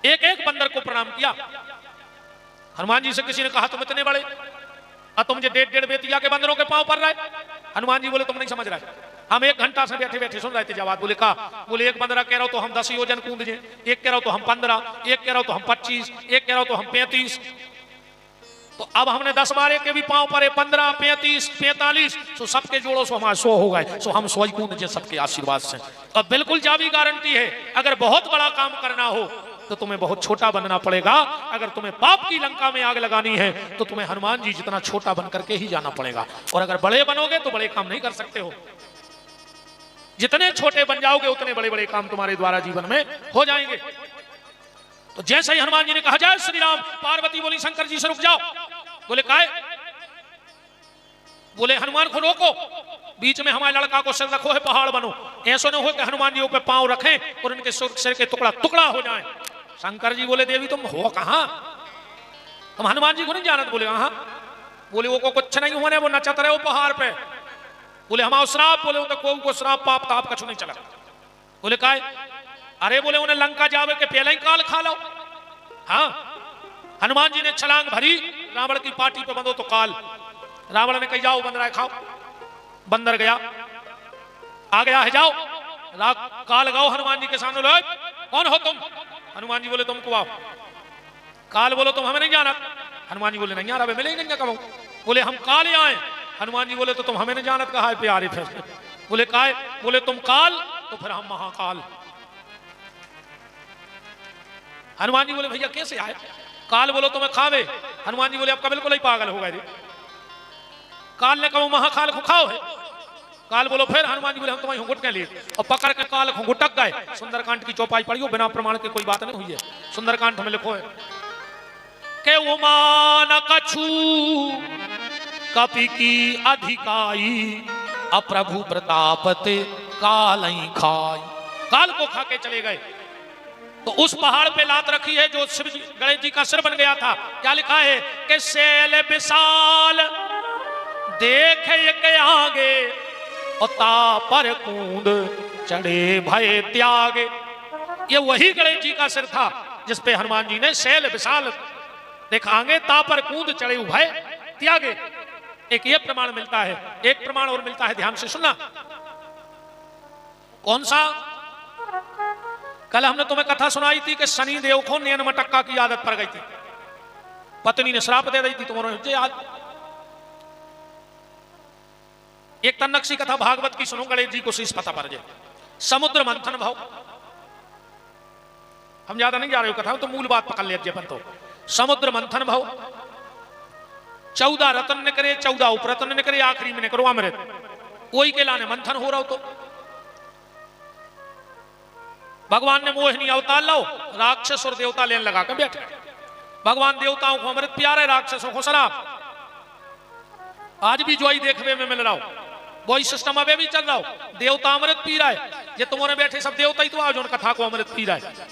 एक एक बंदर को प्रणाम किया। हनुमान जी से किसी ने कहा तुम इतने बड़े और तुम मुझे 1.5 बेतिया के बंदरों के पांव पड़ रहा है। हनुमान जी बोले तुम नहीं समझ रहे हम 1 घंटा से बैठे बैठे सुन रहे थे जवाब। बोले कहा बोले एक बंदरा कह रहा हो तो हम 10 योजन कूद जाए, एक कह रहा हो तो हम 15, एक कह रहा हो तो हम 25, एक कह रहा हो तो हम 35। तो अब हमने 10 बार के भी पांव पड़े 15, 35, 45 तो सबके जोड़ो सो हमारे 100 हो गए। सो हम 100 ही कूद जाए सबके आशीर्वाद से। अब बिल्कुल जावी गारंटी है अगर बहुत बड़ा काम करना हो तो तुम्हें बहुत छोटा बनना पड़ेगा। अगर तुम्हें पाप की लंका में आग लगानी है तो तुम्हें हनुमान जी जितना छोटा बन करके ही जाना पड़ेगा। और अगर बड़े बनोगे तो बड़े काम नहीं कर सकते हो। जितने छोटे बन जाओगे उतने बड़े बड़े काम तुम्हारे द्वारा जीवन में हो जाएंगे। तो जैसे ही हनुमान जी ने कहा जय श्री राम, पार्वती बोली शंकर जी से रुक जाओ। बोले काहे? बोले हनुमान को रोको, बीच में हमारे लड़का को सिर रखो है, पहाड़ बनो। ऐसा न हो कि हनुमान जी पे पांव रखें और इनके सिर के टुकड़ा टुकड़ा हो जाए। शंकर जी बोले देवी तुम हो कहां? तुम हनुमान जी को नहीं जानत? बोले हाँ। बोले वो को कुछ नहीं होने, वो नचत रहे वो पहाड़ पे। बोले हमारा श्राप। बोले को श्राप पाप ताप कछु नहीं चला। बोले काहे? अरे बोले उन्हें लंका जावे के पहले ही काल खा लो। हाँ, हनुमान जी ने छलांग भरी, रावण की पार्टी पे बंधो तो काल। रावण ने कही जाओ बंदर खाओ। बंदर गया, आ गया है, जाओ काल गाओ हनुमान जी के सामने। लो कौन हो तुम? हनुमान जी बोले तुमको आओ। काल बोलो तुम हमें नहीं जाना। हनुमान जी बोले नहीं यार, मिले ही नहीं कहूं। बोले हम काल आए। हनुमान जी बोले तो तुम हमें नहीं जानत कहा है प्यारे फिर? बोले काय? बोले तुम काल तो फिर हम महाकाल। हनुमान जी बोले भैया कैसे आए? काल बोलो तुम्हें खावे। हनुमान जी बोले आपका बिल्कुल ही पागल हो गए। काल ने कहा महाकाल को खाओ है। काल बोलो फिर? हनुमान जी बोले हम तुम्हारी घुट के लिए और पकड़ के काल को घुटक गए। सुंदरकांड की चौपाई पढ़ियो, बिना प्रमाण के कोई बात नहीं हुई है। सुंदरकांड में लिखो है के उमान कछु कपि की अधिकाई, अप्रभु प्रतापते काल ही खाई। काल को खा के चले गए। तो उस पहाड़ पे लात रखी है जो शिव जी गणेश जी का सिर बन गया था। क्या लिखा है कि शैल विशाल देखे के आगे और तापर कूंद चढ़े भय त्यागे। ये वही गणेश जी का सिर था जिस पे हनुमान जी ने शैल विशाल देखांगे, तापर कूंद चढ़े भय त्यागे। एक ये प्रमाण मिलता है। एक प्रमाण और मिलता है, ध्यान से सुनना। कौन सा? कल हमने तुम्हें कथा सुनाई थी कि शनि देव को नैन मटक्का की आदत पड़ गई थी। पत्नी ने श्राप दे दी थी। तुम्हारे याद? एक तन्नक्सी कथा भागवत की सुनो, गणेश जी को शीश पता पड़ जाए। समुद्र मंथन भाव, हम ज्यादा नहीं जा रहे हो कथा, तो मूल बात पकड़ लीजिए। तो समुद्र मंथन भाव 14 रत्न ने करे, 14 उपरत्न ने करे, आखिरी में ने करो अमृत। कोई के लाने मंथन हो रहा हो तो भगवान ने मोहिनी अवतार लाओ, राक्षस और देवता लेने लगा के बैठे। भगवान देवताओं को अमृत पिया रहे, राक्षसों को शराब। आज भी जो ही देखने में मिल रहा हो वही सिस्टम अभी भी चल रहा हो। देवता अमृत पी रहा है, ये तुम्हारे बैठे सब देवता ही तो आज उन कथा को अमृत पी रहा है।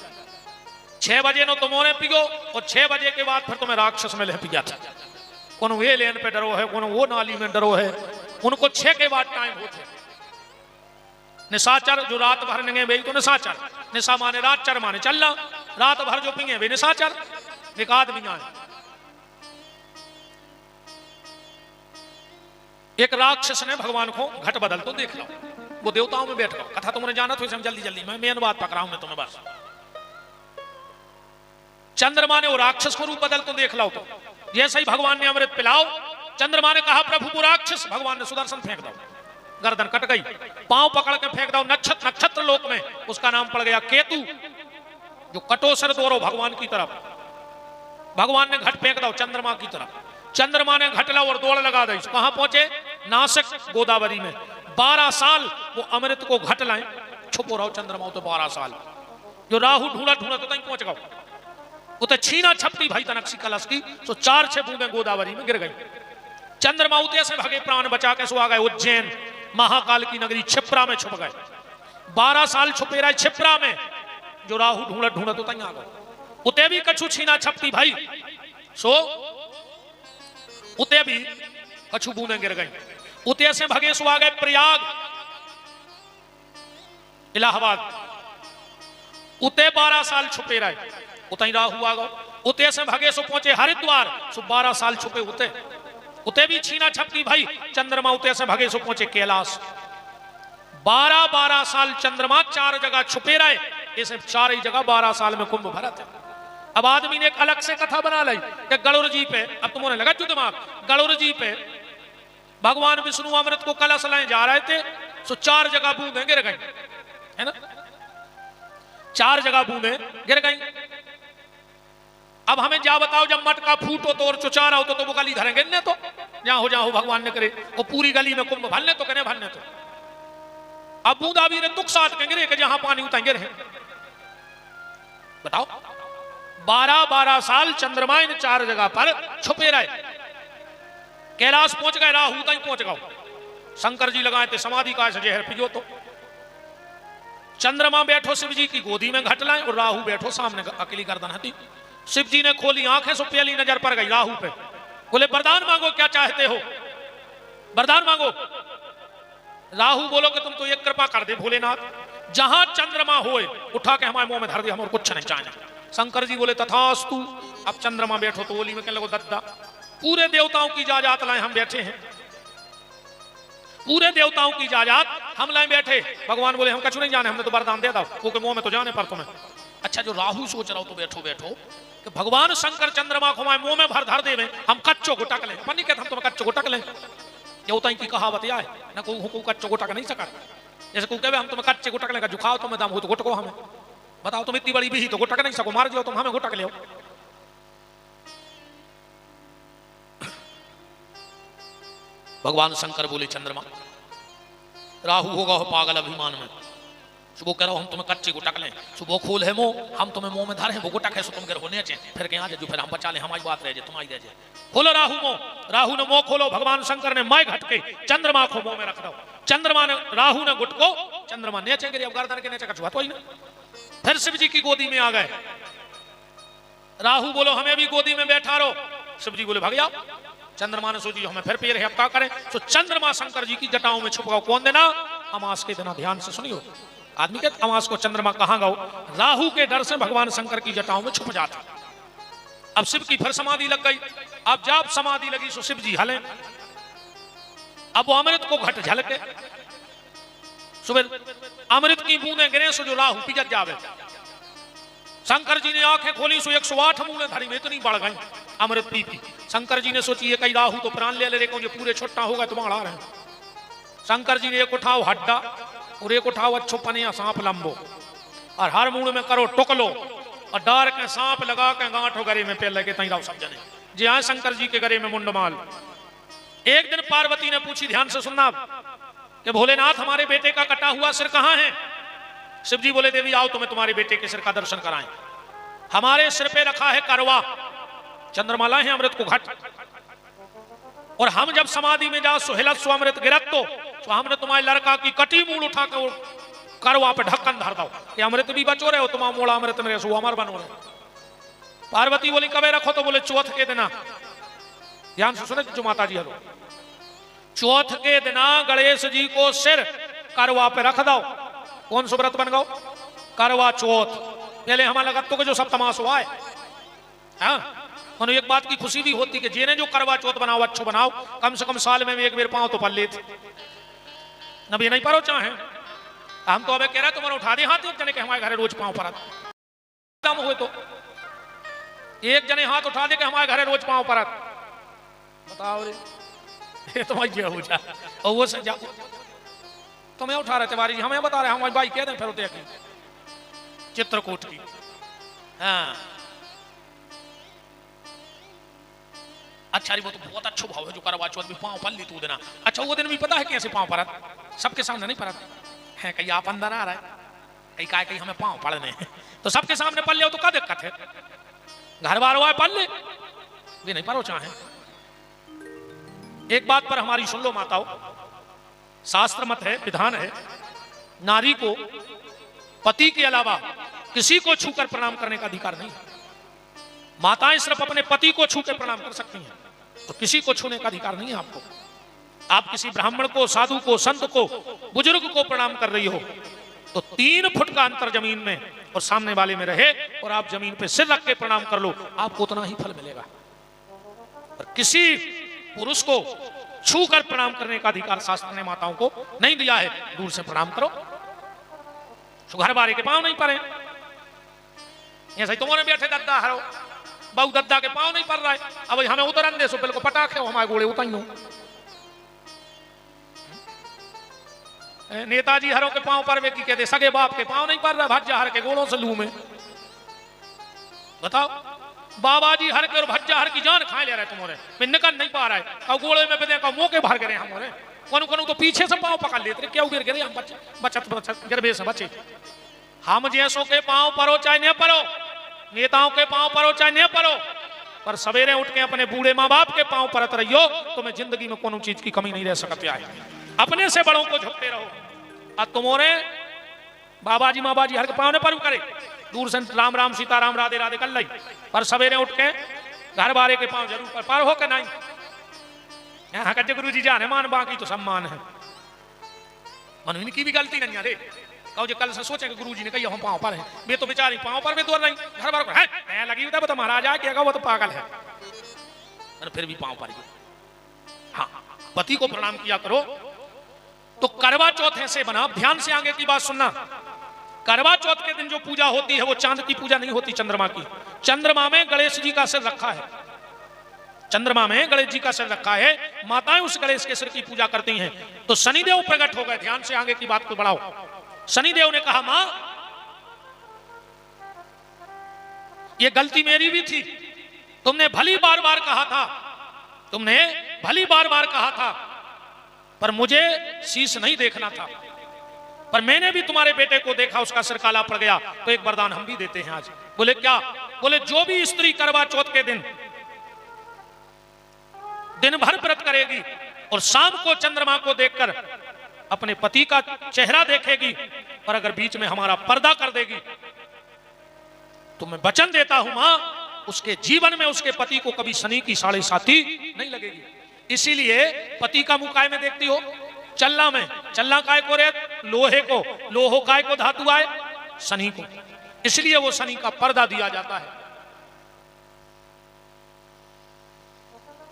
6 बजे नो तुम्हारे पियो और 6 बजे के बाद फिर तुम्हें राक्षस में ले पिया था। कौन वे लेन पे डरो है, कौन वो नाली में डरो है। उनको 6 के बाद टाइम होते। निशाचर जो रात भर नेंगे वे तो निशाचर। निशा माने रात, चर माने चलना। रात भर जो पिए वे निशाचर। एक आदमी आए, एक राक्षस ने भगवान को घट बदल तो देख लो। वो देवताओं में बैठ गया। कथा तुमने जाना तो जल्दी जल्दी मैं मेन बात पकड़ा हूं मैं तुम्हें बस। चंद्रमा ने वो राक्षस को रूप बदल तो देख लो। तो जैसे ही भगवान ने अमृत पिलाओ, चंद्रमा ने कहा प्रभु को राक्षस। भगवान ने सुदर्शन फेंक दो, गर्दन कट गई। पांव पकड़ के फेंक दो नक्षत्र लोक में, उसका नाम पड़ गया केतु, जो कटो सर दोरो भगवान की तरफ। भगवान ने घट फेंक दो चंद्रमा की तरफ। चंद्रमा ने घट ला और दौड़ लगा दी। कहां पहुंचे? नासिक गोदावरी में। 12 साल वो अमृत को घट लाए, छुपो रहो चंद्रमा तो 12 साल। जो राहु ढूंढा ढूंढा तो तक पहुंच गए। उते छीना छपटी भाई तनक्षी कलश की, तो 4-6 बूंदें गोदावरी में गिर गई। चंद्रमा उते से भगे, प्राण बचा के सो आ गए उज्जैन महाकाल की नगरी छिप्रा में छुप गए। 12 साल छुपे रहे छिप्रा में। जो राहु ढूंढा ढूंढा तो तक आ गए। उते भी कछु छीना छपटी भाई, सो उते भी कछु बूंदें गिर गई। उते से भगे सो आ गए प्रयाग इलाहाबाद। उते 12 साल छुपे रहे, उतई राहु आ गए। उते से भगे सो पहुंचे हरिद्वार, सो 12 साल छुपे उते। उते भी छीना छपकी भाई। चंद्रमा उते से भगे सो पहुंचे कैलाश। 12 साल चंद्रमा 4 जगह छुपे रहे। इसे 4 ही जगह 12 साल में कुंभ भरा था। अब आदमी ने एक अलग से कथा बना ली कि गरुड़ जी पे, अब तुम्हें लगा जो दिमाग, गरुड़ जी पे भगवान विष्णु अमृत को कलश लाए जा रहे थे, सो 4 जगह बूंदें गिर गई, है ना? 4 जगह बूंदें गिर गई। अब हमें जा बताओ, जब मटका फूटो तो और चुचारा हो तो वो गली धरेंगे ने, तो जहां हो भगवान ने करे वो पूरी गली में कुंभ भरने तो कने भरने तो। अब बूंदा भी रे तुक साथ कहेंगे कि जहां पानी उतारेंगे रहे। बताओ 12-12 साल चंद्रमा इन 4 जगह पर छुपे रहे। कैलाश पहुंच गए, राहु तक पहुंच गए, शंकर जी लगाए थे समाधि का ऐसे जहर पियो तो। चंद्रमा बैठो शिव जी की गोदी में घट लाए और राहु बैठो सामने अकेली गर्दन हती। शिव जी ने खोली आंखें, सो पहली नजर पड़ गई राहु पे। बोले वरदान मांगो, क्या चाहते हो, वरदान मांगो। राहु बोलो कि तुम तो एक कृपा कर दे भोलेनाथ, जहां चंद्रमा होए उठा के हमारे मुंह में धर दे, हम और कुछ नहीं चाहिए। शंकर जी बोले तथास्तु। अब चंद्रमा बैठो तो ओली में कहने लगो दद्दा, पूरे देवताओं की इजाजत लाए हम बैठे हैं, पूरे देवताओं की इजाजत हम लाए बैठे। भगवान बोले हम कछु नहीं जाने, हमने तो वरदान दे दो, क्योंकि मुंह में तो जाने पर तुम्हें। अच्छा जो राहु सोच रहा हो तो बैठो बैठो कि भगवान शंकर चंद्रमा को हमारे मुंह में भर धर दे, हम कच्चो को टक लें। अपन नहीं कहते हम तुम्हें कच्चो को टक लें, देवताओं की कहावत यह है ना, को कच्चो को टक नहीं सका। जैसे को कहे हम तुम्हें कच्चे को टक लेगा, जुखाओ तुम्हें दम हो तो गुटको हमें। बताओ तुम इतनी बड़ी भी तो गुटक नहीं सको, मार दियो तुम हमें गुटक ले। भगवान शंकर बोले चंद्रमा, राहु होगा हो पागल अभिमान में, सुबह कह रहा हम तुम्हें कच्चे गुटक लें, सुबह खोल है मुंह, हम तुम्हें मुंह में धर है, वो गुटक है सो तुम घर होने चाहिए, फिर कहीं आ जाए फिर हम बचा ले, हमारी बात रह जाए तुम्हारी रह जाए। खोलो राहु मुंह, राहु ने मुंह खोलो, भगवान शंकर ने मैं घटके चंद्रमा को मुंह में रख दो। चंद्रमा ने राहु ने गुटको, चंद्रमा नीचे गिरी, अब गर्दन के नीचे कछुआ तो ही ना। फिर शिव जी की गोदी में आ गए। राहु बोलो हमें भी गोदी में बैठा रहो, शिव जी बोले भाग जाओ। चंद्रमा ने सोची हमें फिर पैर है, अब क्या करें। तो चंद्रमा शंकर जी की जटाओं में छुप गया। कौन देना, अमास के देना। ध्यान से सुनियो, आदमी कहते अमास को चंद्रमा कहां गो, राहु के डर से भगवान शंकर की जटाओं में छुप जाता। अब शिव की फिर समाधि लग गई। अब जब समाधि लगी तो शिव जी हले, अब वो अमृत को घट झलके, सुबह अमृत की बूंदें गिरे सो जो राहु पिजत जावे। शंकर जी ने आंखें खोली सो 108 बूंदें धरी में इतनी बढ़ गई अमृत पी पी। शंकर जी ने सोची ये कई राहु तो प्राण ले ले, ये पूरे छोटा होगा तो मार रहे। शंकर जी ने एक उठाओ हड्डा और एक उठाओ अच्छो पनिया सांप लंबो, और हर मुंह में करो टुकलो, और डार के सांप लगा के गांठो गरे में पेल लगे तई राव सब जने जी आए शंकर जी के गरे में मुंडमाल। एक दिन पार्वती ने पूछी, ध्यान से सुनना, कि भोलेनाथ हमारे बेटे का कटा हुआ सिर कहां है। शिव जी बोले देवी आओ तुम्हें तुम्हारे बेटे के सिर का दर्शन कराएं। हमारे सिर पे रखा है करवा, चंद्रमाला है अमृत को घट, और हम जब समाधि में जाओ सुहेलत सो अमृत गिरत तो हमने तुम्हारे लड़का की कटी मूल उठा कर करवा पे ढक्कन धर दो कि अमृत भी बचो रहे हो, तुम्हारा मोड़ा अमृत में सो अमर बनो रहे। पार्वती बोली कबे रखो, तो बोले चौथ के दिना। ध्यान से सुने जो माता जी हलो, चौथ के दिना गणेश जी को सिर करवा पे रख दो। कौन सा व्रत बन गो, करवा चौथ। पहले हमारा लगा तो जो सब तमाशो आए, हाँ एक बात की खुशी भी होती कि जिन्हें जो करवा चौथ बनाओ अच्छो बनाओ, कम से कम साल में एक बेर पाओ तो पल लेते नबी नहीं पारो चाहे। हम तो अबे कह रहे तुम्हारे उठा दे हाथ, एक जने के हमारे घरे रोज पाँव परत दम हुए, तो एक जने हाथ उठा दे के हमारे घरे रोज पाँव परत। बताओ रे ये तुम्हारी हो जा, और वो सजा तुम्हें उठा रहे तिवारी जी, हमें बता रहे हमारी बाई कह दें फिर होते चित्रकूट की। हाँ अच्छा वो तो बहुत अच्छा भाव है जो करवा चौथ भी पाँव पल ली तू देना। अच्छा वो दिन भी पता है कैसे पाँव परत, सबके सामने नहीं परत है, कहीं आप अंदर आ रहा है, कहीं काय कहीं हमें पाँव पड़ने तो सबके सामने पल ले तो क्या दिक्कत है, घर बार हुआ पल ले भी नहीं परो चाहे। एक बात पर हमारी सुन लो माताओं, शास्त्र मत है, विधान है, नारी को पति के अलावा किसी को छूकर प्रणाम करने का अधिकार नहीं है। माताएं सिर्फ अपने पति को छू कर प्रणाम कर सकती हैं, तो किसी को छूने का अधिकार नहीं है आपको। आप किसी ब्राह्मण को, साधु को, संत को, बुजुर्ग को प्रणाम कर रही हो तो 3 फुट का अंतर जमीन में और सामने वाले में रहे, और आप जमीन पे सिर रख के प्रणाम कर लो, आपको उतना ही फल मिलेगा। और किसी पुरुष को छू कर प्रणाम करने का अधिकार शास्त्र ने माताओं को नहीं दिया है। दूर से प्रणाम करो, घर बारे के पांव नहीं पड़े, ऐसे तुम्हारे बैठे दद्दा हरो बहु दद्दा के पांव नहीं पड़ रहा है, अब हमें उतरन दे सो बिल्कुल पटाखे हमारे गोले उताइनो। नेताजी हरों के पांव पर की कहते, सगे बाप के पांव नहीं पड़ रहा, भाज्या हर के गोलों से लू में। बताओ बाबा जी हर के और भज्जा हर की जान खाए ले रहे तुम्हारे, मैं निकल नहीं पा रहा है, अब गोले में बदे का मौके भर गए हमारे, कौन कौन तो पीछे से पाँव पकड़ लेते क्या गिर गए हम, बचत गिरबे से बचे। हम जैसों के पाँव परो चाहे न परो, नेताओं के पाँव परो चाहे न परो, पर सवेरे उठ के अपने बूढ़े माँ बाप के पाँव परत रहियो, तुम्हें जिंदगी में कोनो चीज की कमी नहीं रह सकती है। अपने से बड़ों को झुकते रहो, और तुम्हारे बाबा जी माँ बाजी हर के पाँव ने पर करे, दूर से राम राम सीताराम राधे राधे कर ली, पर सवेरे उठ के घर बारे के पाँव जरूर पर हो के नहीं। यहाँ कच्चे गुरु जी जाने मान, बाकी तो सम्मान है, मन इनकी भी गलती नहीं है। कहो जो कल से सोचे कि गुरु जी ने कही हम पाँव पर है, वे तो बेचारी पाँव पर भी दूर नहीं, घर बार है नया लगी हुई, वो तो महाराज आ क्या, वो तो पागल है, और फिर भी पाँव पर। हाँ, पति को प्रणाम किया करो। तो करवा चौथ ऐसे बना, ध्यान से आगे की बात सुनना। करवा चौथ के दिन जो पूजा होती है वो चांद की पूजा नहीं होती, चंद्रमा की। चंद्रमा में गणेश जी का सिर रखा है, चंद्रमा में गणेश जी का सिर रखा है, माताएं उस गणेश के सिर की पूजा करती हैं। तो शनिदेव प्रकट हो गए, ध्यान से आगे की बात को बढ़ाओ। शनिदेव ने कहा मां ये गलती मेरी भी थी, तुमने भली बार बार कहा था, तुमने भली बार बार कहा था, पर मुझे शीश नहीं देखना था, पर मैंने भी तुम्हारे बेटे को देखा, उसका सिर काला पड़ गया, तो एक वरदान हम भी देते हैं आज। बोले क्या? बोले जो भी स्त्री करवा चौथ के दिन भर व्रत करेगी और शाम को चंद्रमा को देखकर अपने पति का चेहरा देखेगी, और अगर बीच में हमारा पर्दा कर देगी, तो मैं वचन देता हूं मां उसके जीवन में उसके पति को कभी शनि की 7.5 नहीं लगेगी। इसीलिए पति का मुंह काय में देखती हो? चल्ला में। चल्ला काय को रे? लोहे को। लोहो काय को धातु आए? शनि को। इसलिए वो शनि का पर्दा दिया जाता है।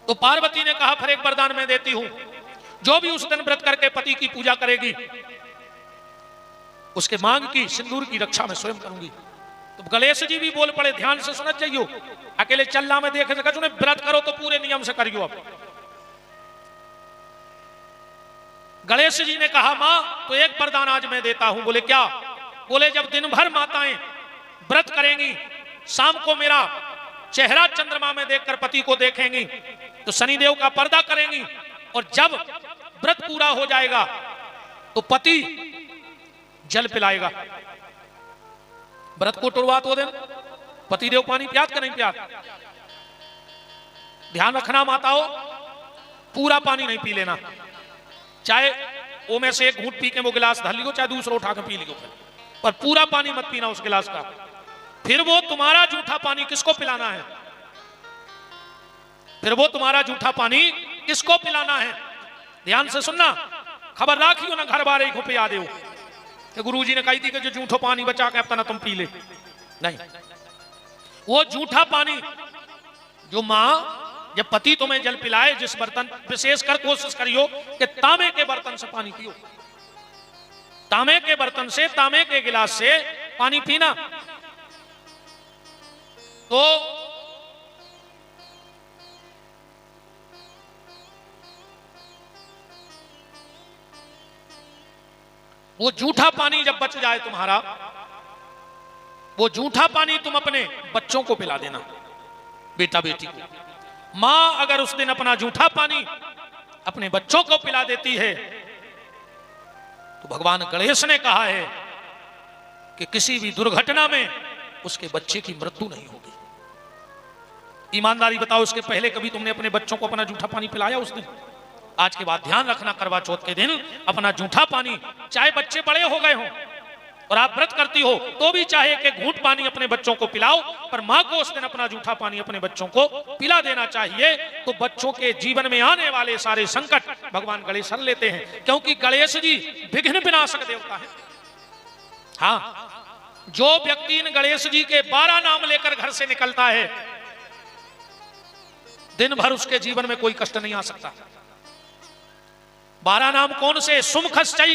तो पार्वती ने कहा फिर एक वरदान मैं देती हूं, जो भी उस दिन व्रत करके पति की पूजा करेगी, उसके मांग की सिंदूर की रक्षा मैं स्वयं करूंगी। तो गणेश जी भी बोल पड़े, ध्यान से सुनत जाइयो, अकेले चल्ला में देखे व्रत करो तो पूरे नियम से करियो। अब गणेश जी ने कहा मां तो एक वरदान आज मैं देता हूं। बोले क्या? बोले जब दिन भर माताएं व्रत करेंगी, शाम को मेरा चेहरा चंद्रमा में देखकर पति को देखेंगी, तो शनिदेव का पर्दा करेंगी, और जब व्रत पूरा हो जाएगा तो पति जल पिलाएगा। व्रत को टुड़वा तो दिन पति देव पानी प्यात का नहीं प्यात? ध्यान रखना माताओं, पूरा पानी नहीं पी लेना, चाहे वो में से एक घूंट पी के वो गिलास धर लियो, चाहे दूसरा उठा के पी लियो, पर पूरा पानी मत पीना उस गिलास का। फिर वो तुम्हारा जूठा पानी किसको पिलाना है? फिर वो तुम्हारा जूठा पानी किसको पिलाना है? ध्यान से सुनना, खबर राखियो ना घर बारे को पिया दो कि गुरुजी ने कही थी कि जो जूठो पानी बचा के अपना तुम पी ले। नहीं, वो जूठा पानी जो मां जब पति तुम्हें जल पिलाए, जिस बर्तन, विशेषकर कोशिश करियो कि तांबे के बर्तन से पानी पियो, तांबे के बर्तन से, तांबे के गिलास से पानी पीना। तो वो जूठा पानी जब बच जाए तुम्हारा, वो जूठा पानी तुम अपने बच्चों को पिला देना, बेटा बेटी को। मां अगर उस दिन अपना जूठा पानी अपने बच्चों को पिला देती है, तो भगवान गणेश ने कहा है कि किसी भी दुर्घटना में उसके बच्चे की मृत्यु नहीं होगी। ईमानदारी बताओ, इसके पहले कभी तुमने अपने बच्चों को अपना जूठा पानी पिलाया उस दिन? आज के बाद ध्यान रखना, करवा चौथ के दिन अपना जूठा पानी, चाहे बच्चे बड़े हो गए हों और आप व्रत करती हो तो भी चाहे एक घूंट पानी अपने बच्चों को पिलाओ, पर मां को उस दिन अपना जूठा पानी अपने बच्चों को पिला देना चाहिए। तो बच्चों के जीवन में आने वाले सारे संकट भगवान गणेश हर लेते हैं, क्योंकि गणेश जी विघ्न विनाशक देवता है। हाँ, जो व्यक्ति इन गणेश जी के 12 नाम लेकर घर से निकलता है, दिन भर उसके जीवन में कोई कष्ट नहीं आ सकता। 12 नाम कौन से? सुम खस चई